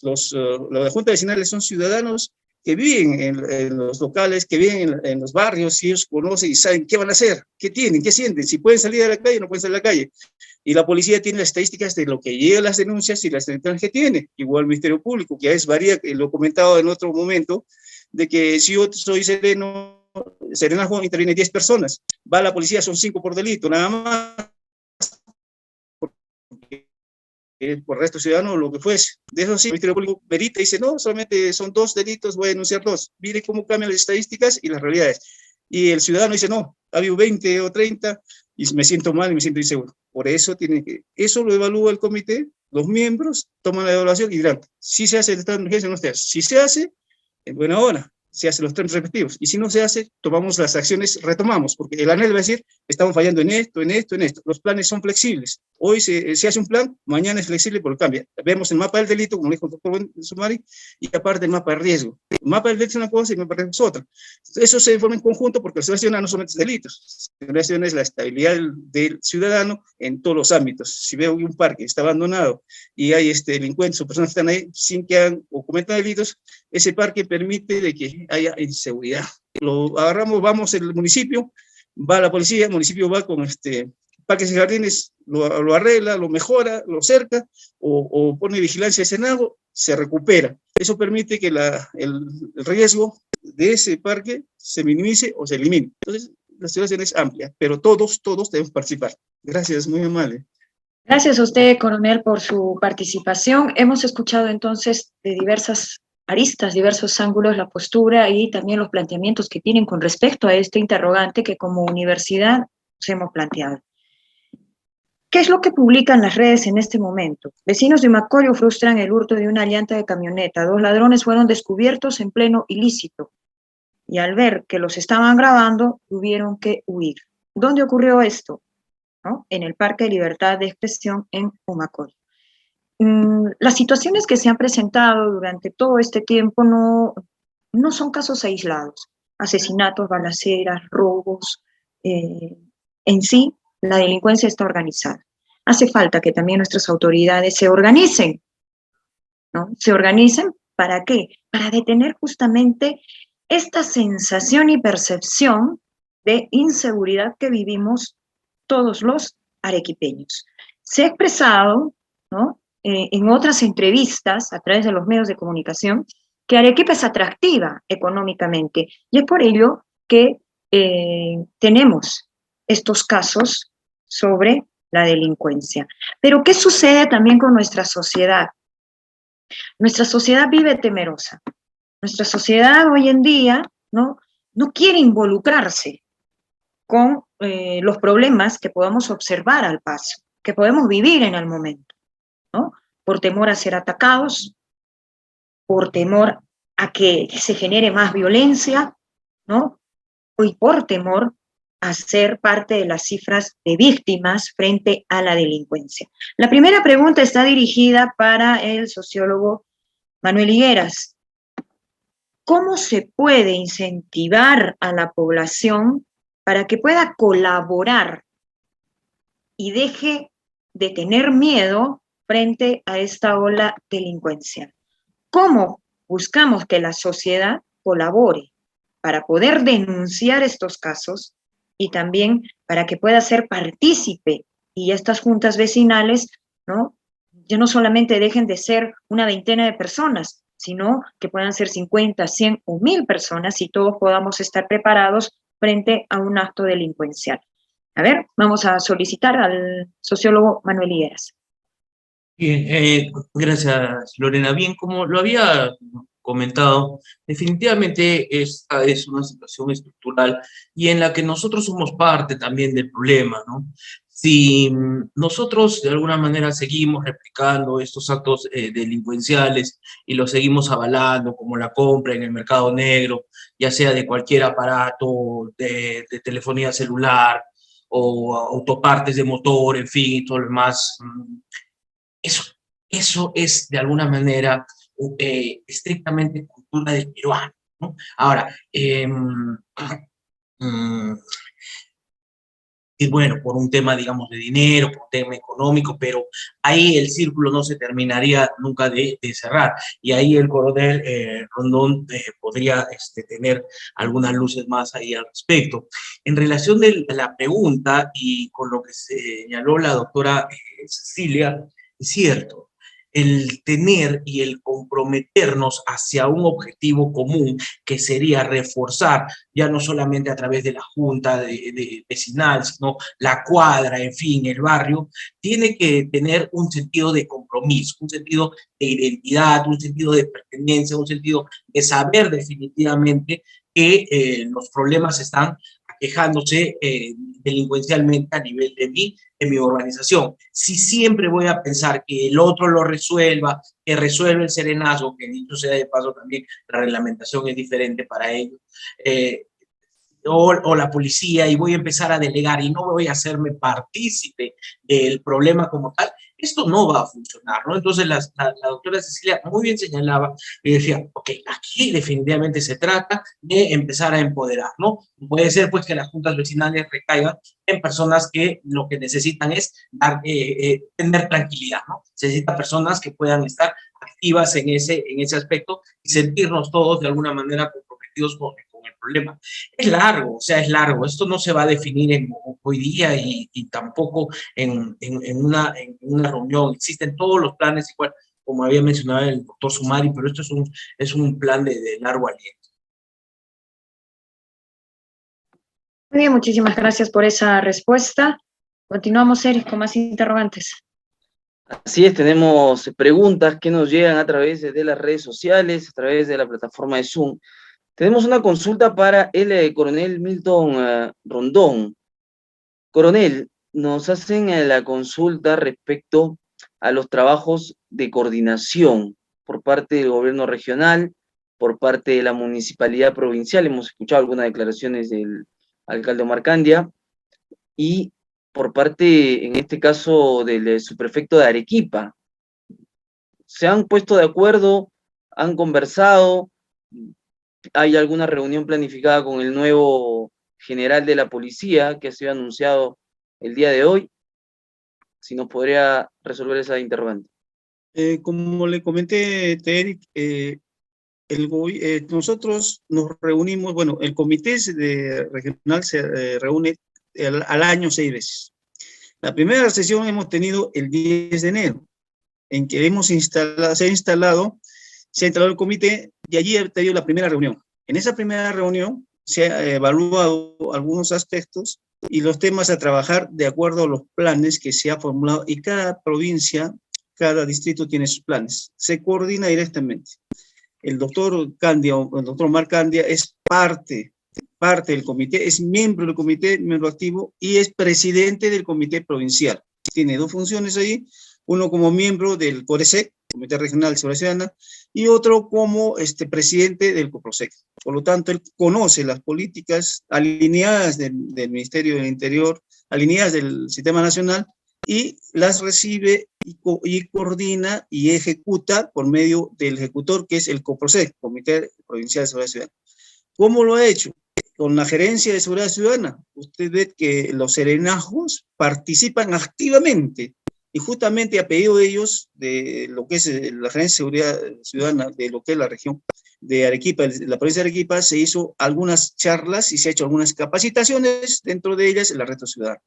[SPEAKER 7] juntas vecinales son ciudadanos que viven en los locales, que viven en los barrios, si ellos conocen y saben qué van a hacer, qué tienen, qué sienten, si pueden salir a la calle o no pueden salir a la calle. Y la policía tiene las estadísticas de lo que llega a las denuncias y las denuncias que tiene, igual el Ministerio Público, que a veces varía, lo he comentado en otro momento, de que si yo soy serenazgo, interviene 10 personas, va a la policía, son 5 por delito, nada más, por resto ciudadano o lo que fuese. De eso sí, el Ministerio Público verita y dice, no, solamente son 2 delitos, voy a denunciar 2. Mire cómo cambian las estadísticas y las realidades. Y el ciudadano dice, no, ha habido 20 o 30 y me siento mal y me siento inseguro. Por eso eso lo evalúa el comité, los miembros toman la evaluación y dirán, si se hace el estado de emergencia o no se hace. Si se hace, en buena hora, se hacen los trámites respectivos. Y si no se hace, tomamos las acciones, retomamos, porque el ANEL va a decir, estamos fallando en esto, en esto, en esto. Los planes son flexibles. Hoy se hace un plan, mañana es flexible porque cambia. Vemos el mapa del delito, como dijo el doctor Sumari, y aparte el mapa de riesgo. El mapa del delito es una cosa y el mapa de riesgo es otra. Eso se forma en conjunto porque la seguridad ciudadana no solamente es delitos. La seguridad ciudadana es la estabilidad del ciudadano en todos los ámbitos. Si veo un parque está abandonado y hay delincuentes o personas que están ahí sin que hagan o cometan delitos, ese parque permite de que haya inseguridad. Lo agarramos, vamos el municipio, va la policía, el municipio va con parques y jardines, lo arregla, lo mejora, lo cerca, o pone vigilancia de Senado, se recupera. Eso permite que el riesgo de ese parque se minimice o se elimine. Entonces, la situación es amplia, pero todos debemos participar. Gracias, muy amable.
[SPEAKER 2] Gracias a usted, coronel, por su participación. Hemos escuchado entonces de diversas aristas, diversos ángulos, la postura y también los planteamientos que tienen con respecto a este interrogante que como universidad nos hemos planteado. ¿Qué es lo que publican las redes en este momento? Vecinos de Macorio frustran el hurto de una llanta de camioneta. 2 ladrones fueron descubiertos en pleno ilícito y al ver que los estaban grabando tuvieron que huir. ¿Dónde ocurrió esto? ¿No? En el Parque de Libertad de Expresión en Humacoyo. Las situaciones que se han presentado durante todo este tiempo no son casos aislados. Asesinatos, balaceras, robos, en sí la delincuencia está organizada. Hace falta que también nuestras autoridades se organicen, ¿no? Se organicen, ¿para qué? Para detener justamente esta sensación y percepción de inseguridad que vivimos todos los arequipeños. Se ha expresado, ¿no?, en otras entrevistas a través de los medios de comunicación que Arequipa es atractiva económicamente y es por ello que tenemos estos casos sobre la delincuencia. Pero ¿qué sucede también con nuestra sociedad? Nuestra sociedad vive temerosa. Nuestra sociedad hoy en día no quiere involucrarse con los problemas que podamos observar al paso, que podemos vivir en el momento, ¿no? Por temor a ser atacados, por temor a que se genere más violencia, ¿no? Y por temor a ser parte de las cifras de víctimas frente a la delincuencia. La primera pregunta está dirigida para el sociólogo Manuel Higueras. ¿Cómo se puede incentivar a la población para que pueda colaborar y deje de tener miedo frente a esta ola delincuencial? ¿Cómo buscamos que la sociedad colabore para poder denunciar estos casos y también para que pueda ser partícipe y estas juntas vecinales, ¿no?, ya no solamente dejen de ser una veintena de personas, sino que puedan ser 50, 100 o 1000 personas y todos podamos estar preparados frente a un acto delincuencial? A ver, vamos a solicitar al sociólogo Manuel Higueras.
[SPEAKER 3] Bien, gracias, Lorena. Bien, como lo había comentado, definitivamente esta es una situación estructural y en la que nosotros somos parte también del problema, ¿no? Si nosotros de alguna manera seguimos replicando estos actos delincuenciales y los seguimos avalando, como la compra en el mercado negro, ya sea de cualquier aparato de telefonía celular o autopartes de motor, en fin, y todo lo demás, eso, eso es de alguna manera estrictamente cultura del peruano, ¿no? Ahora, y bueno, por un tema, digamos, de dinero, por un tema económico, pero ahí el círculo no se terminaría nunca de cerrar. Y ahí el coronel Rondón podría tener algunas luces más ahí al respecto. En relación de la pregunta y con lo que señaló la doctora Cecilia, es cierto. El tener y el comprometernos hacia un objetivo común que sería reforzar, ya no solamente a través de la junta de vecinal, sino la cuadra, en fin, el barrio, tiene que tener un sentido de compromiso, un sentido de identidad, un sentido de pertenencia, un sentido de saber definitivamente que los problemas están aquejándose delincuencialmente a nivel de mi organización. Si siempre voy a pensar que el otro lo resuelva, que resuelve el serenazgo, que dicho sea de paso también la reglamentación es diferente para ellos, o la policía, y voy a empezar a delegar y no voy a hacerme partícipe del problema como tal, esto no va a funcionar, ¿no? Entonces la doctora Cecilia muy bien señalaba y decía, ok, aquí definitivamente se trata de empezar a empoderar, ¿no? Puede ser pues que las juntas vecinales recaigan en personas que lo que necesitan es tener tranquilidad, ¿no? Se necesitan personas que puedan estar activas en ese aspecto y sentirnos todos de alguna manera comprometidos con el problema. Es largo, o sea, es largo. Esto no se va a definir hoy día y tampoco en una reunión. Existen todos los planes, igual como había mencionado el doctor Sumari, pero esto es un plan de largo aliento.
[SPEAKER 2] Muy bien, muchísimas gracias por esa respuesta. Continuamos, Eric, con más interrogantes.
[SPEAKER 1] Así es, tenemos preguntas que nos llegan a través de las redes sociales, a través de la plataforma de Zoom. Tenemos una consulta para el coronel Milton Rondón. Coronel, nos hacen la consulta respecto a los trabajos de coordinación por parte del gobierno regional, por parte de la municipalidad provincial. Hemos escuchado algunas declaraciones del alcalde Omar Candia, y por parte, en este caso, del subprefecto de Arequipa. ¿Se han puesto de acuerdo? ¿Han conversado? ¿Hay alguna reunión planificada con el nuevo general de la policía que ha sido anunciado el día de hoy. Si nos podría resolver esa interrogante.
[SPEAKER 7] Como le comenté, Eric, nosotros nos reunimos, bueno, el comité regional se reúne al año 6 veces. La primera sesión hemos tenido el 10 de enero, en que se ha instalado el comité, y allí ha tenido la primera reunión. En esa primera reunión se ha evaluado algunos aspectos y los temas a trabajar de acuerdo a los planes que se ha formulado, y cada provincia, cada distrito tiene sus planes. Se coordina directamente. El doctor Omar Candia es parte del comité, es miembro del comité, miembro activo, y es presidente del comité provincial. Tiene dos funciones ahí, uno como miembro del CORESEC, Comité Regional de Seguridad Ciudadana, y otro como presidente del COPROSEC. Por lo tanto, él conoce las políticas alineadas del Ministerio del Interior, alineadas del Sistema Nacional, y las recibe y coordina y ejecuta por medio del ejecutor, que es el COPROSEC, Comité Provincial de Seguridad Ciudadana. ¿Cómo lo ha hecho? Con la Gerencia de Seguridad Ciudadana. Usted ve que los serenazgos participan activamente, y justamente a pedido de ellos, de lo que es la Gerencia de Seguridad Ciudadana, de lo que es la región de Arequipa, la provincia de Arequipa, se hizo algunas charlas y se ha hecho algunas capacitaciones, dentro de ellas la Red Ciudadana.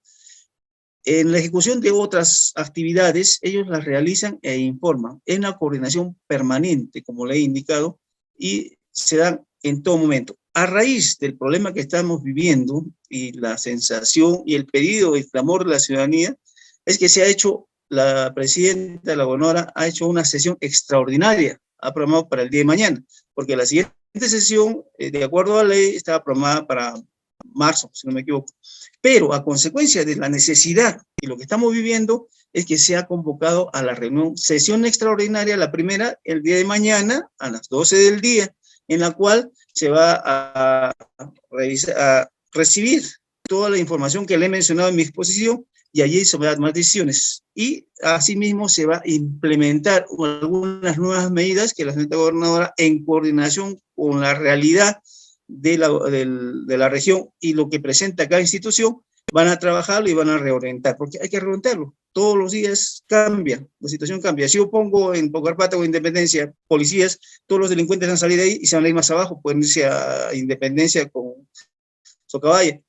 [SPEAKER 7] En la ejecución de otras actividades, ellos las realizan e informan en una coordinación permanente, como le he indicado, y se dan en todo momento. A raíz del problema que estamos viviendo y la sensación y el pedido y clamor de la ciudadanía, es que se ha hecho, la presidenta, la gobernadora, ha hecho una sesión extraordinaria, ha programado para el día de mañana, porque la siguiente sesión, de acuerdo a la ley, estaba programada para marzo, si no me equivoco. Pero a consecuencia de la necesidad y lo que estamos viviendo, es que se ha convocado a la reunión, sesión extraordinaria, la primera, el día de mañana, a las 12 del día, en la cual se va a recibir toda la información que le he mencionado en mi exposición, y allí se van a tomar decisiones. Y asimismo se va a implementar algunas nuevas medidas que la señora gobernadora, en coordinación con la realidad de la región y lo que presenta cada institución, van a trabajarlo y van a reorientar, porque hay que reorientarlo. Todos los días cambia, la situación cambia. Si yo pongo en Pocarpata o Independencia policías, todos los delincuentes van a salir de ahí y se van a ir más abajo, pueden irse a Independencia con Socabaya.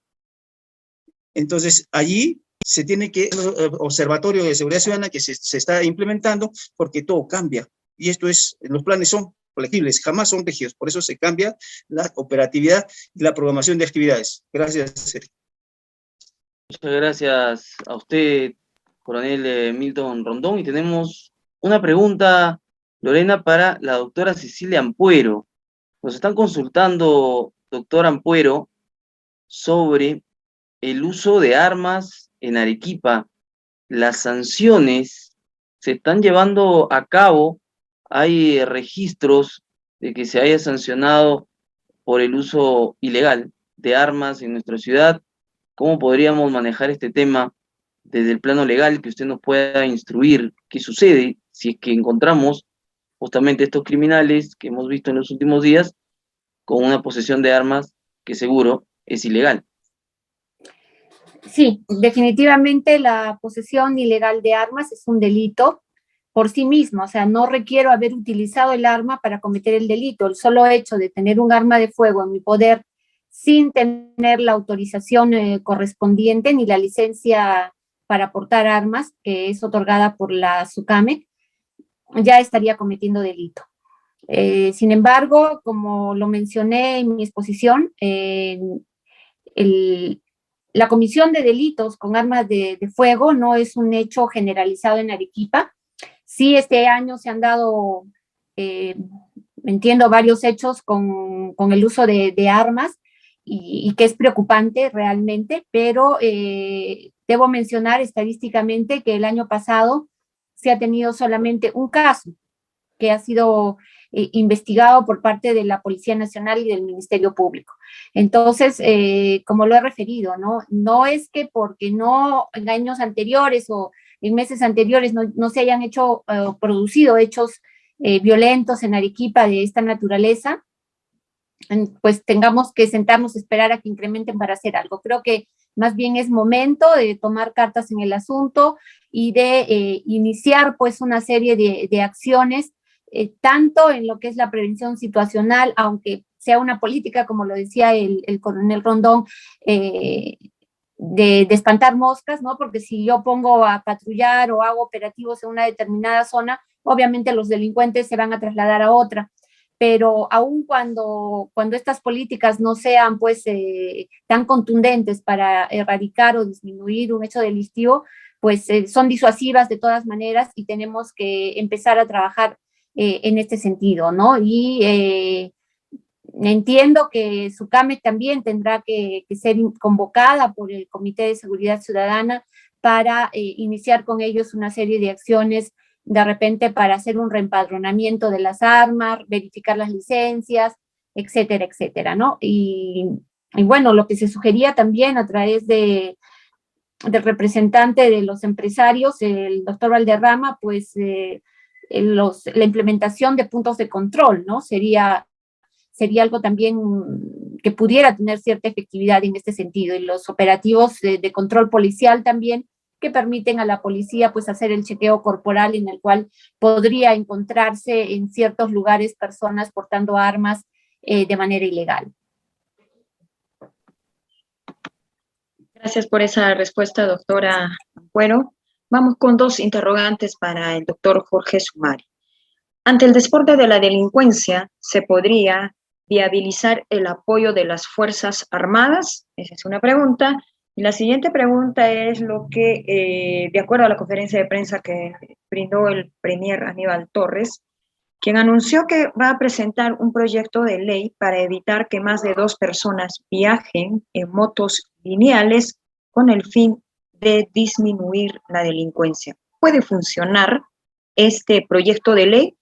[SPEAKER 7] Entonces, allí se tiene que, observatorio de seguridad ciudadana que se está implementando, porque todo cambia. Y esto es, los planes son flexibles, jamás son rígidos. Por eso se cambia la operatividad y la programación de actividades. Gracias, Sergio.
[SPEAKER 1] Muchas gracias a usted, coronel Milton Rondón. Y tenemos una pregunta, Lorena, para la doctora Cecilia Ampuero. Nos están consultando, doctora Ampuero, sobre el uso de armas en Arequipa. Las sanciones se están llevando a cabo. Hay registros de que se haya sancionado por el uso ilegal de armas en nuestra ciudad. ¿Cómo podríamos manejar este tema desde el plano legal, que usted nos pueda instruir qué sucede si es que encontramos justamente estos criminales que hemos visto en los últimos días con una posesión de armas que seguro es ilegal?
[SPEAKER 6] Sí, definitivamente la posesión ilegal de armas es un delito por sí mismo, o sea, no requiero haber utilizado el arma para cometer el delito. El solo hecho de tener un arma de fuego en mi poder sin tener la autorización correspondiente ni la licencia para portar armas, que es otorgada por la SUCAMEC, ya estaría cometiendo delito. Sin embargo, como lo mencioné en mi exposición, la comisión de delitos con armas de fuego no es un hecho generalizado en Arequipa. Sí, este año se han dado, entiendo, varios hechos con el uso de armas, y que es preocupante realmente, pero debo mencionar estadísticamente que el año pasado se ha tenido solamente un caso que ha sido investigado por parte de la Policía Nacional y del Ministerio Público. Entonces, como lo he referido, no es que porque no en años anteriores o en meses anteriores no se hayan hecho producido hechos violentos en Arequipa de esta naturaleza, pues tengamos que sentarnos a esperar a que incrementen para hacer algo. Creo que más bien es momento de tomar cartas en el asunto y de iniciar pues una serie de acciones, tanto en lo que es la prevención situacional, aunque sea una política, como lo decía el coronel Rondón, de espantar moscas, ¿no? Porque si yo pongo a patrullar o hago operativos en una determinada zona, obviamente los delincuentes se van a trasladar a otra. Pero aun cuando estas políticas no sean pues tan contundentes para erradicar o disminuir un hecho delictivo, pues son disuasivas de todas maneras y tenemos que empezar a trabajar en este sentido, ¿no? Y entiendo que SUCAMEC también tendrá que ser convocada por el Comité de Seguridad Ciudadana para iniciar con ellos una serie de acciones de repente para hacer un reempadronamiento de las armas, verificar las licencias, etcétera, etcétera, ¿no? Y bueno, lo que se sugería también a través del representante de los empresarios, el doctor Valderrama, pues la implementación de puntos de control, ¿no? Sería algo también que pudiera tener cierta efectividad en este sentido, y los operativos de control policial también, que permiten a la policía pues hacer el chequeo corporal, en el cual podría encontrarse en ciertos lugares personas portando armas de manera ilegal.
[SPEAKER 2] Gracias por esa respuesta, doctora Ampuero. Vamos con dos interrogantes para el doctor Jorge Sumari. Ante el desborde de la delincuencia, ¿se podría viabilizar el apoyo de las Fuerzas Armadas? Esa es una pregunta. Y la siguiente pregunta es lo que, de acuerdo a la conferencia de prensa que brindó el premier Aníbal Torres, quien anunció que va a presentar un proyecto de ley para evitar que más de 2 personas viajen en motos lineales con el fin de disminuir la delincuencia. ¿Puede funcionar este proyecto de ley?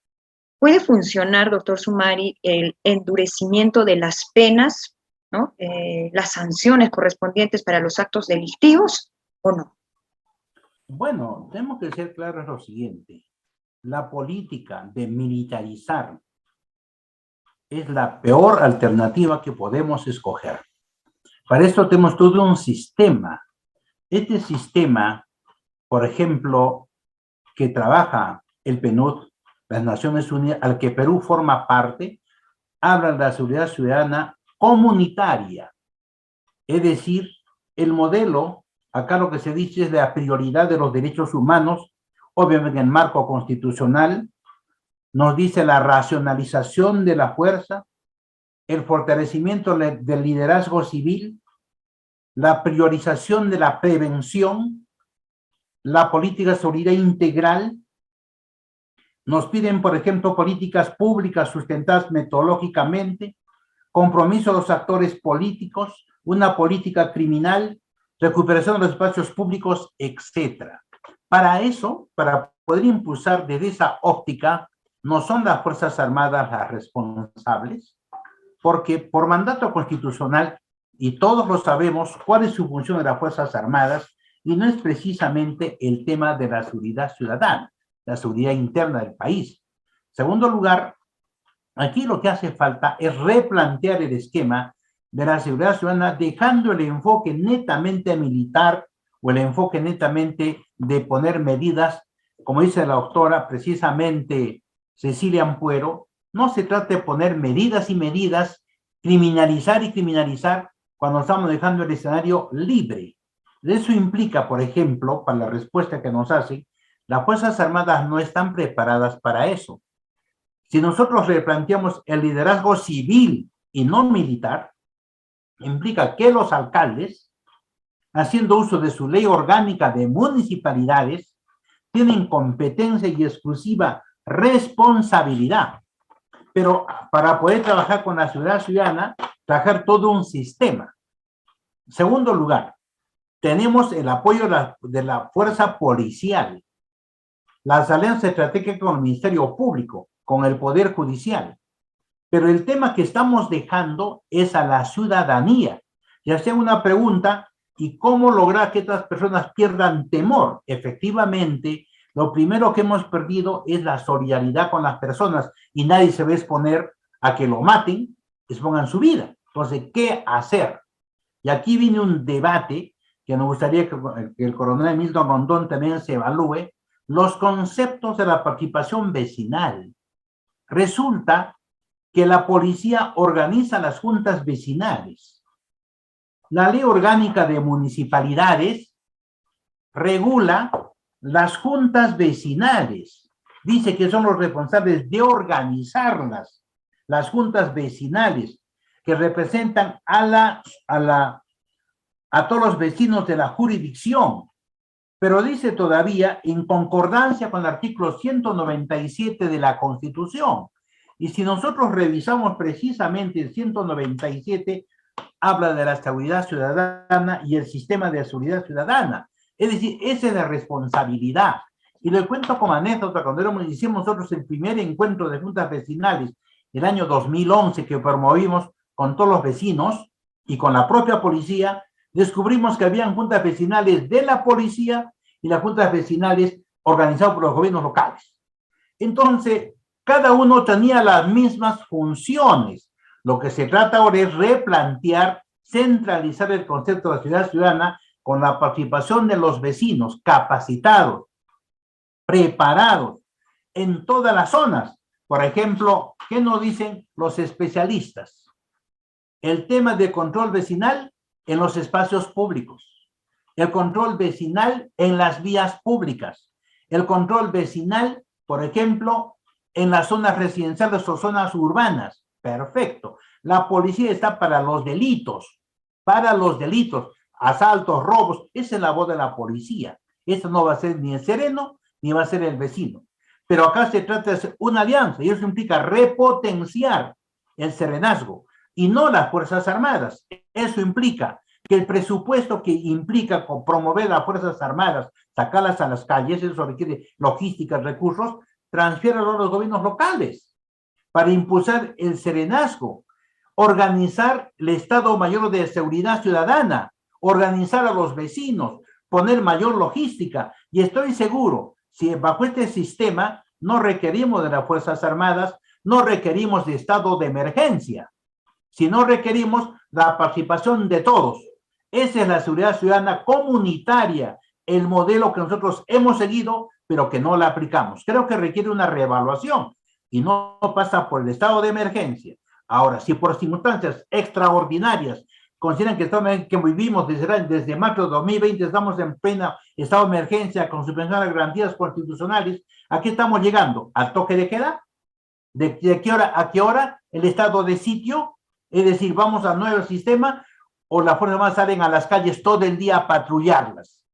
[SPEAKER 2] ¿Puede funcionar, doctor Sumari, el endurecimiento de las penas, ¿no? Las sanciones correspondientes para los actos delictivos o no?
[SPEAKER 5] Bueno, tenemos que ser claros en lo siguiente. La política de militarizar es la peor alternativa que podemos escoger. Para esto tenemos todo un sistema. Este sistema, por ejemplo, que trabaja el PNUD, las Naciones Unidas, al que Perú forma parte, habla de la seguridad ciudadana comunitaria. Es decir, el modelo, acá lo que se dice es de la prioridad de los derechos humanos, obviamente en el marco constitucional, nos dice la racionalización de la fuerza, el fortalecimiento del liderazgo civil, la priorización de la prevención, la política de seguridad integral. Nos piden, por ejemplo, políticas públicas sustentadas metodológicamente, compromiso de los actores políticos, una política criminal, recuperación de los espacios públicos, etc. Para eso, para poder impulsar desde esa óptica, no son las Fuerzas Armadas las responsables, porque por mandato constitucional, y todos lo sabemos, cuál es su función de las Fuerzas Armadas, y no es precisamente el tema de la seguridad ciudadana, la seguridad interna del país. En segundo lugar, aquí lo que hace falta es replantear el esquema de la seguridad ciudadana, dejando el enfoque netamente militar o el enfoque netamente de poner medidas, como dice la doctora, precisamente Cecilia Ampuero, no se trata de poner medidas y medidas, criminalizar y criminalizar cuando estamos dejando el escenario libre. Eso implica, por ejemplo, para la respuesta que nos hace, las Fuerzas Armadas no están preparadas para eso. Si nosotros replanteamos el liderazgo civil y no militar, implica que los alcaldes, haciendo uso de su ley orgánica de municipalidades, tienen competencia y exclusiva responsabilidad. Pero para poder trabajar con la seguridad ciudadana, trabajar todo un sistema. En segundo lugar, tenemos el apoyo de la fuerza policial, las alianzas estratégicas con el Ministerio Público, con el Poder Judicial. Pero el tema que estamos dejando es a la ciudadanía. Y hacía una pregunta, ¿y cómo lograr que estas personas pierdan temor? Efectivamente, lo primero que hemos perdido es la solidaridad con las personas y nadie se va a exponer a que lo maten, expongan su vida. Entonces, ¿qué hacer? Y aquí viene un debate que nos gustaría que el coronel Milton Rondón también se evalúe, los conceptos de la participación vecinal. Resulta que la policía organiza las juntas vecinales. La ley orgánica de municipalidades regula las juntas vecinales. Dice que son los responsables de organizarlas, las juntas vecinales, que representan a todos los vecinos de la jurisdicción. Pero dice todavía, en concordancia con el artículo 197 de la Constitución. Y si nosotros revisamos precisamente el 197, habla de la seguridad ciudadana y el sistema de seguridad ciudadana. Es decir, esa es la responsabilidad. Y le cuento como anécdota, cuando hicimos nosotros el primer encuentro de juntas vecinales, el año 2011, que promovimos con todos los vecinos y con la propia policía, descubrimos que habían juntas vecinales de la policía y las juntas vecinales organizadas por los gobiernos locales. Entonces, cada uno tenía las mismas funciones. Lo que se trata ahora es replantear, centralizar el concepto de la ciudad ciudadana con la participación de los vecinos capacitados, preparados en todas las zonas. Por ejemplo, ¿qué nos dicen los especialistas? El tema de control vecinal en los espacios públicos, el control vecinal en las vías públicas, el control vecinal, por ejemplo, en las zonas residenciales o zonas urbanas. Perfecto. La policía está para los delitos, asaltos, robos. Esa es la voz de la policía. Eso no va a ser ni el sereno, ni va a ser el vecino. Pero acá se trata de hacer una alianza, y eso implica repotenciar el serenazgo, y no las Fuerzas Armadas. Eso implica que el presupuesto que implica promover las Fuerzas Armadas, sacarlas a las calles, eso requiere logística, recursos, transfiéralo a los gobiernos locales para impulsar el serenazgo, organizar el Estado Mayor de Seguridad Ciudadana, organizar a los vecinos, poner mayor logística. Y estoy seguro, si bajo este sistema no requerimos de las Fuerzas Armadas, no requerimos de estado de emergencia, sino requerimos la participación de todos. Esa es la seguridad ciudadana comunitaria, el modelo que nosotros hemos seguido, pero que no la aplicamos. Creo que requiere una reevaluación y no pasa por el estado de emergencia. Ahora, si por circunstancias extraordinarias consideran que estamos que vivimos desde marzo de 2020, estamos en plena estado de emergencia con suspensión de garantías constitucionales, ¿a qué estamos llegando? ¿Al toque de queda? ¿De qué hora a qué hora? ¿El estado de sitio? Es decir, ¿vamos al nuevo sistema o las Fuerzas Armadas salen a las calles todo el día a patrullarlas?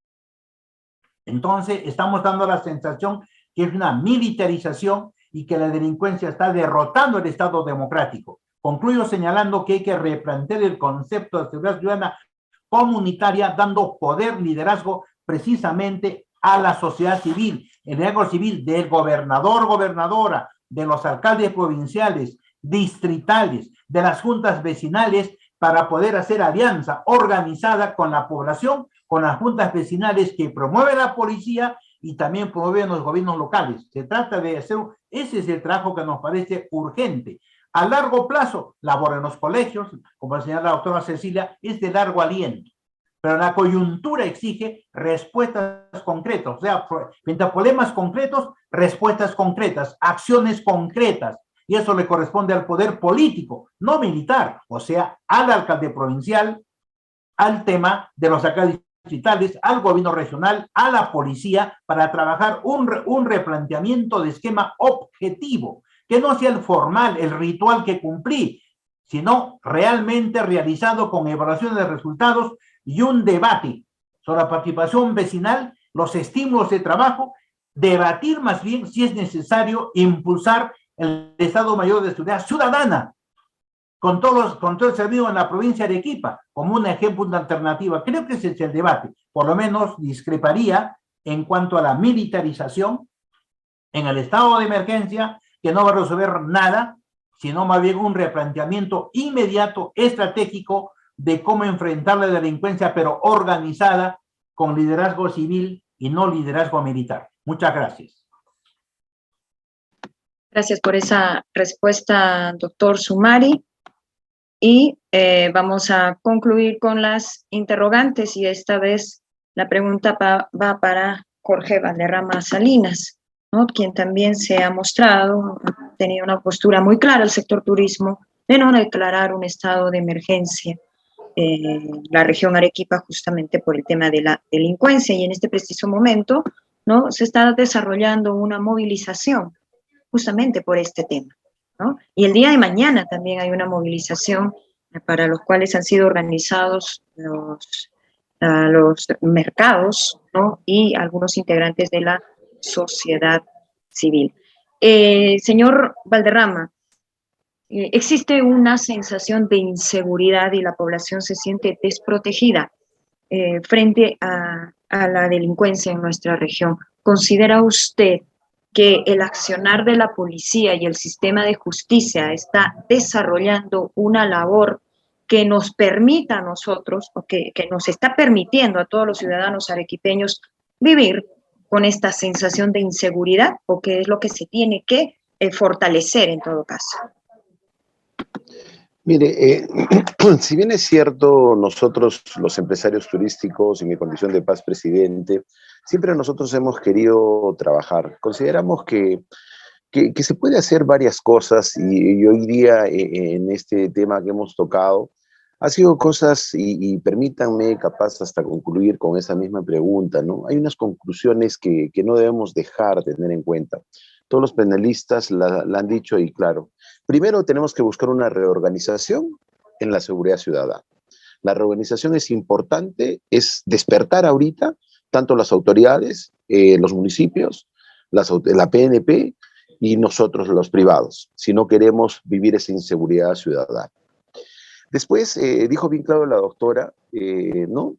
[SPEAKER 5] Entonces, estamos dando la sensación que es una militarización y que la delincuencia está derrotando el Estado democrático. Concluyo señalando que hay que replantear el concepto de seguridad ciudadana comunitaria, dando poder, liderazgo precisamente a la sociedad civil, el liderazgo civil del gobernador, gobernadora, de los alcaldes provinciales, distritales, de las juntas vecinales, para poder hacer alianza organizada con la población, con las juntas vecinales que promueve la policía y también promueven los gobiernos locales. Se trata de hacer, ese es el trabajo que nos parece urgente. A largo plazo, labor en los colegios, como señala la doctora Cecilia, es de largo aliento. Pero la coyuntura exige respuestas concretas, o sea, frente a problemas concretos, respuestas concretas, acciones concretas. Y eso le corresponde al poder político, no militar, o sea, al alcalde provincial, al tema de los alcaldes distritales, al gobierno regional, a la policía, para trabajar un replanteamiento de esquema objetivo, que no sea el formal, el ritual que cumplí, sino realmente realizado con evaluación de resultados y un debate sobre la participación vecinal, los estímulos de trabajo, debatir más bien si es necesario impulsar el Estado Mayor de Seguridad Ciudadana, con todo el servicio en la provincia de Arequipa, como un ejemplo, una alternativa. Creo que ese es el debate. Por lo menos discreparía en cuanto a la militarización en el estado de emergencia, que no va a resolver nada, sino más bien un replanteamiento inmediato, estratégico, de cómo enfrentar la delincuencia, pero organizada, con liderazgo civil y no liderazgo militar. Muchas gracias.
[SPEAKER 2] Gracias por esa respuesta, doctor Sumari. Y vamos a concluir con las interrogantes, y esta vez la pregunta va para Jorge Valderrama Salinas, ¿no? Quien también se ha mostrado, ha tenido una postura muy clara al sector turismo de no declarar un estado de emergencia la región Arequipa justamente por el tema de la delincuencia, y en este preciso momento, ¿no?, se está desarrollando una movilización justamente por este tema, ¿no? Y el día de mañana también hay una movilización para los cuales han sido organizados los mercados, ¿no?, y algunos integrantes de la sociedad civil. Señor Valderrama, existe una sensación de inseguridad y la población se siente desprotegida frente a la delincuencia en nuestra región. ¿Considera usted que el accionar de la policía y el sistema de justicia está desarrollando una labor que nos permita a nosotros, o que nos está permitiendo a todos los ciudadanos arequipeños vivir con esta sensación de inseguridad, o qué es lo que se tiene que fortalecer en todo caso?
[SPEAKER 4] Mire, si bien es cierto, nosotros los empresarios turísticos, en mi condición de paz presidente, siempre nosotros hemos querido trabajar. Consideramos que se puede hacer varias cosas, y hoy día en este tema que hemos tocado, ha sido cosas, y permítanme capaz hasta concluir con esa misma pregunta, ¿no? Hay unas conclusiones que no debemos dejar de tener en cuenta. Todos los penalistas la han dicho, y claro, primero tenemos que buscar una reorganización en la seguridad ciudadana. La reorganización es importante, es despertar ahorita tanto las autoridades, los municipios, la PNP y nosotros los privados, si no queremos vivir esa inseguridad ciudadana. Después dijo bien claro la doctora, ¿no?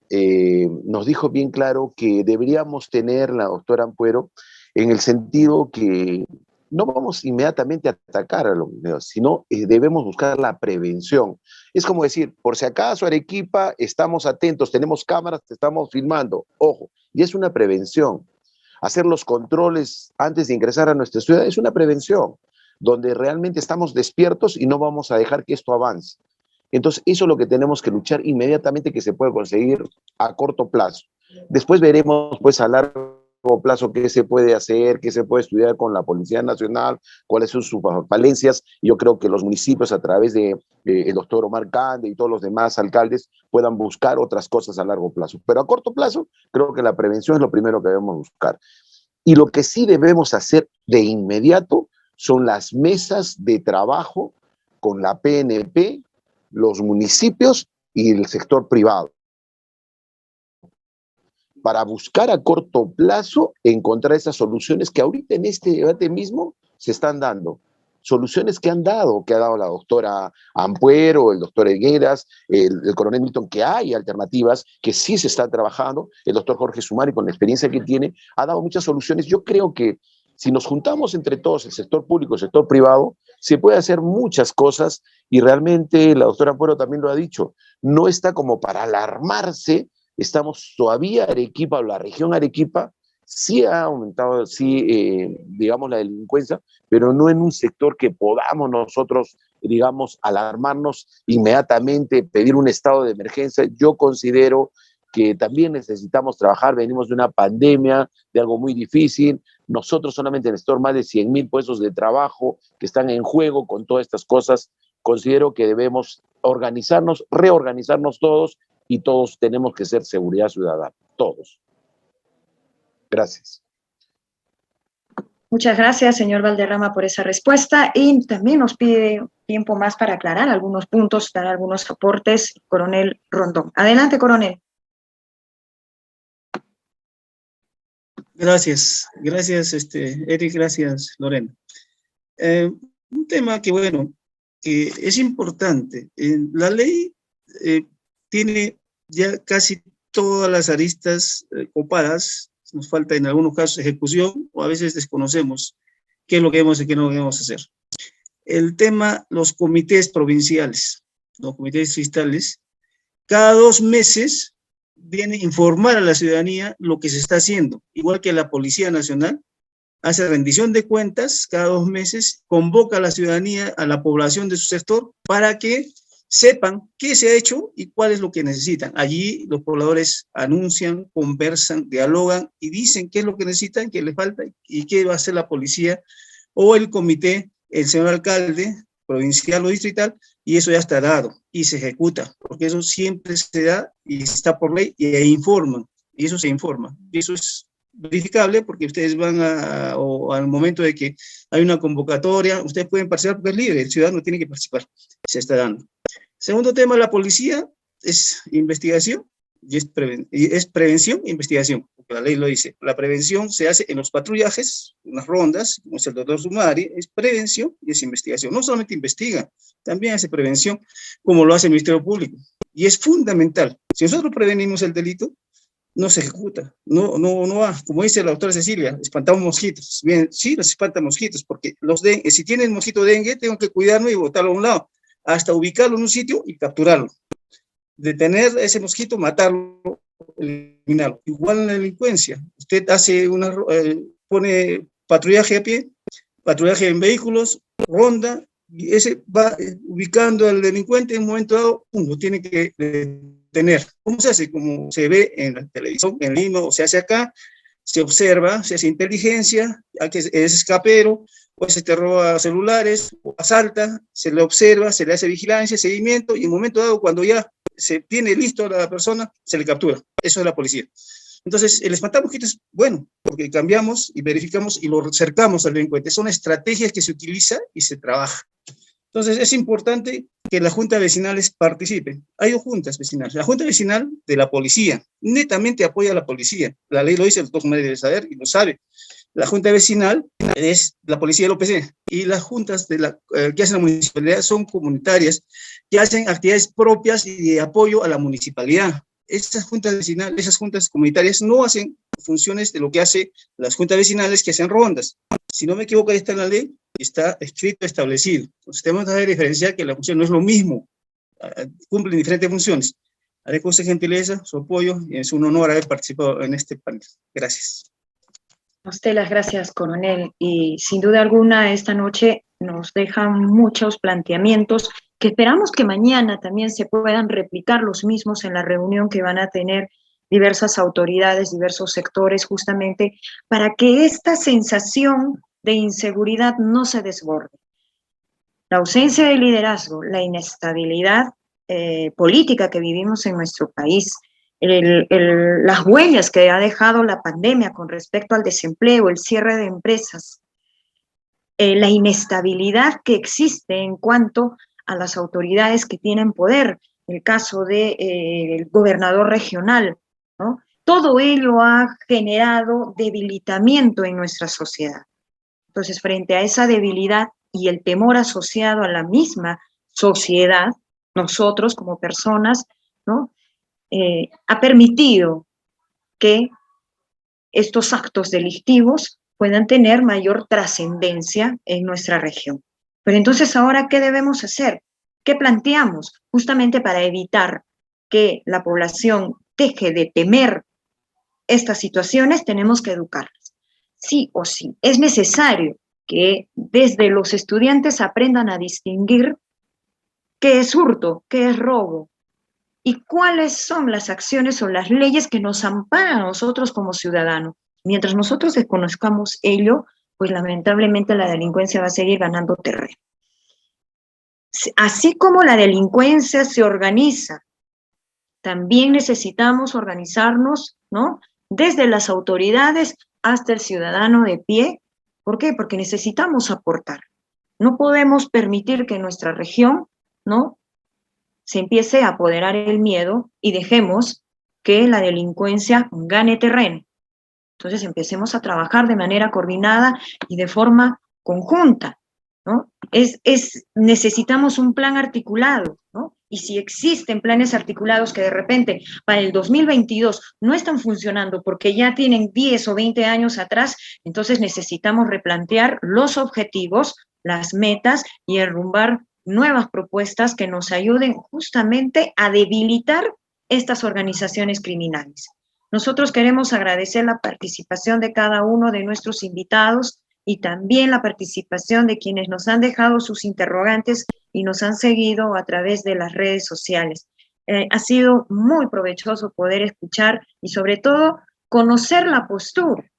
[SPEAKER 4] Nos dijo bien claro que deberíamos tener, la doctora Ampuero, en el sentido que no vamos inmediatamente a atacar a los niños, sino debemos buscar la prevención. Es como decir, por si acaso Arequipa, estamos atentos, tenemos cámaras, te estamos filmando, ojo, y es una prevención. Hacer los controles antes de ingresar a nuestra ciudad es una prevención, donde realmente estamos despiertos y no vamos a dejar que esto avance. Entonces, eso es lo que tenemos que luchar inmediatamente, que se puede conseguir a corto plazo. Después veremos, pues, a largo plazo qué se puede hacer, qué se puede estudiar con la Policía Nacional, cuáles son sus falencias. Yo creo que los municipios, a través de el doctor Omar Cande y todos los demás alcaldes, puedan buscar otras cosas a largo plazo. Pero a corto plazo, creo que la prevención es lo primero que debemos buscar. Y lo que sí debemos hacer de inmediato son las mesas de trabajo con la PNP, los municipios y el sector privado, para buscar a corto plazo encontrar esas soluciones que ahorita en este debate mismo se están dando. Soluciones que ha dado la doctora Ampuero, el doctor Higueras, el coronel Milton, que hay alternativas, que sí se están trabajando. El doctor Jorge Sumari, con la experiencia que tiene, ha dado muchas soluciones. Yo creo que si nos juntamos entre todos, el sector público, el sector privado, se puede hacer muchas cosas, y realmente la doctora Ampuero también lo ha dicho, no está como para alarmarse. Estamos todavía, Arequipa, o la región Arequipa, sí ha aumentado, sí, digamos, la delincuencia, pero no en un sector que podamos nosotros, digamos, alarmarnos inmediatamente, pedir un estado de emergencia. Yo considero que también necesitamos trabajar, venimos de una pandemia, de algo muy difícil. Nosotros solamente en el sector más de 100,000 puestos de trabajo que están en juego con todas estas cosas. Considero que debemos organizarnos, reorganizarnos todos, y todos tenemos que ser seguridad ciudadana, todos. Gracias.
[SPEAKER 2] Muchas gracias, señor Valderrama, por esa respuesta, y también nos pide tiempo más para aclarar algunos puntos, dar algunos aportes, coronel Rondón. Adelante, coronel.
[SPEAKER 7] Gracias, Eric, gracias, Lorena. Un tema que, bueno, que es importante. La ley tiene ya casi todas las aristas copadas. Nos falta en algunos casos ejecución, o a veces desconocemos qué es lo que debemos y qué no debemos hacer. El tema, los comités provinciales, los comités distritales, cada 2 meses viene a informar a la ciudadanía lo que se está haciendo, igual que la Policía Nacional hace rendición de cuentas cada 2 meses, convoca a la ciudadanía, a la población de su sector, para que sepan qué se ha hecho y cuál es lo que necesitan. Allí los pobladores anuncian, conversan, dialogan y dicen qué es lo que necesitan, qué les falta y qué va a hacer la policía o el comité, el señor alcalde provincial o distrital, y eso ya está dado y se ejecuta, porque eso siempre se da y está por ley y ahí informan, y eso se informa. Y eso es verificable porque ustedes van o al momento de que hay una convocatoria, ustedes pueden participar porque es libre, el ciudadano tiene que participar, se está dando. Segundo tema, la policía es investigación y es prevención e investigación, porque la ley lo dice. La prevención se hace en los patrullajes, en las rondas, como es el doctor Sumari, es prevención y es investigación. No solamente investiga, también hace prevención, como lo hace el Ministerio Público. Y es fundamental. Si nosotros prevenimos el delito, no se ejecuta, no va, como dice la doctora Cecilia, espantamos mosquitos. Bien, sí, los espantan mosquitos, porque si tienen mosquito dengue, tengo que cuidarme y botarlo a un lado, hasta ubicarlo en un sitio y capturarlo. Detener ese mosquito, matarlo, eliminarlo. Igual en la delincuencia, usted hace pone patrullaje a pie, patrullaje en vehículos, ronda, y ese va ubicando al delincuente en un momento dado, lo tiene que detener. ¿Cómo se hace? Como se ve en la televisión, en Lima, o se hace acá, se observa, se hace inteligencia, es escapero, pues te roba celulares, o asalta, se le observa, se le hace vigilancia, seguimiento, y en un momento dado, cuando ya se tiene listo a la persona, se le captura. Eso es la policía. Entonces, el espantamosquitos es bueno, porque cambiamos y verificamos y lo cercamos al delincuente. Son estrategias que se utilizan y se trabaja. Entonces, es importante que las juntas vecinales participen. Hay dos juntas vecinales. La junta vecinal de la policía, netamente apoya a la policía. La ley lo dice, el doctor Sumari debe saber y lo sabe. La junta vecinal es la policía del OPC y las juntas que hacen la municipalidad son comunitarias, que hacen actividades propias y de apoyo a la municipalidad. Estas juntas vecinales, esas juntas comunitarias no hacen funciones de lo que hace las juntas vecinales, que hacen rondas. Si no me equivoco, ahí está en la ley, está escrito, establecido. Entonces tenemos que diferenciar que la función no es lo mismo, cumplen diferentes funciones. Haré con su gentileza, su apoyo, y es un honor haber participado en este panel. Gracias.
[SPEAKER 2] A usted las gracias, coronel, y sin duda alguna esta noche nos dejan muchos planteamientos que esperamos que mañana también se puedan replicar los mismos en la reunión que van a tener diversas autoridades, diversos sectores, justamente para que esta sensación de inseguridad no se desborde. La ausencia de liderazgo, la inestabilidad política que vivimos en nuestro país, las huellas que ha dejado la pandemia con respecto al desempleo, el cierre de empresas, la inestabilidad que existe en cuanto a las autoridades que tienen poder, el caso del gobernador regional, ¿no? Todo ello ha generado debilitamiento en nuestra sociedad. Entonces, frente a esa debilidad y el temor asociado a la misma sociedad, nosotros como personas, ¿no? Ha permitido que estos actos delictivos puedan tener mayor trascendencia en nuestra región. Pero entonces, ¿ahora qué debemos hacer? ¿Qué planteamos? Justamente para evitar que la población deje de temer estas situaciones, tenemos que educarlas. Sí o sí, es necesario que desde los estudiantes aprendan a distinguir qué es hurto, qué es robo, y cuáles son las acciones o las leyes que nos amparan a nosotros como ciudadanos. Mientras nosotros desconozcamos ello, pues lamentablemente la delincuencia va a seguir ganando terreno. Así como la delincuencia se organiza, también necesitamos organizarnos, ¿no? Desde las autoridades hasta el ciudadano de pie. ¿Por qué? Porque necesitamos aportar. No podemos permitir que en nuestra región, ¿no?, se empiece a apoderar el miedo y dejemos que la delincuencia gane terreno. Entonces empecemos a trabajar de manera coordinada y de forma conjunta, ¿no? Necesitamos un plan articulado, ¿no? Y si existen planes articulados que de repente para el 2022 no están funcionando porque ya tienen 10 o 20 años atrás, entonces necesitamos replantear los objetivos, las metas y enrumbar nuevas propuestas que nos ayuden justamente a debilitar estas organizaciones criminales. Nosotros queremos agradecer la participación de cada uno de nuestros invitados y también la participación de quienes nos han dejado sus interrogantes y nos han seguido a través de las redes sociales. Ha sido muy provechoso poder escuchar y sobre todo conocer la postura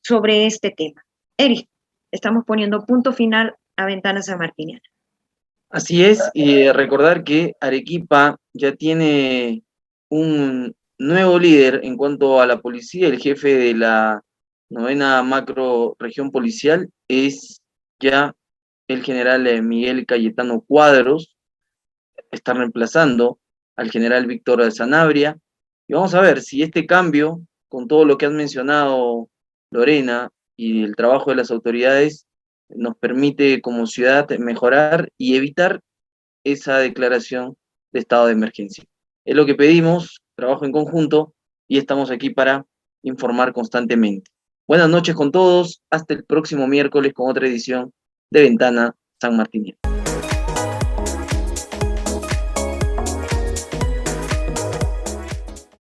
[SPEAKER 2] sobre este tema. Eric, estamos poniendo punto final a Ventana Sanmartiniana.
[SPEAKER 1] Así es, y recordar que Arequipa ya tiene un nuevo líder en cuanto a la policía. El jefe de la 9ª macro región policial es ya el general Miguel Cayetano Cuadros. Está reemplazando al general Víctor de Sanabria. Y vamos a ver si este cambio, con todo lo que han mencionado Lorena y el trabajo de las autoridades, nos permite como ciudad mejorar y evitar esa declaración de estado de emergencia. Es lo que pedimos, trabajo en conjunto, y estamos aquí para informar constantemente. Buenas noches con todos, hasta el próximo miércoles con otra edición de Ventana Sanmartiniana.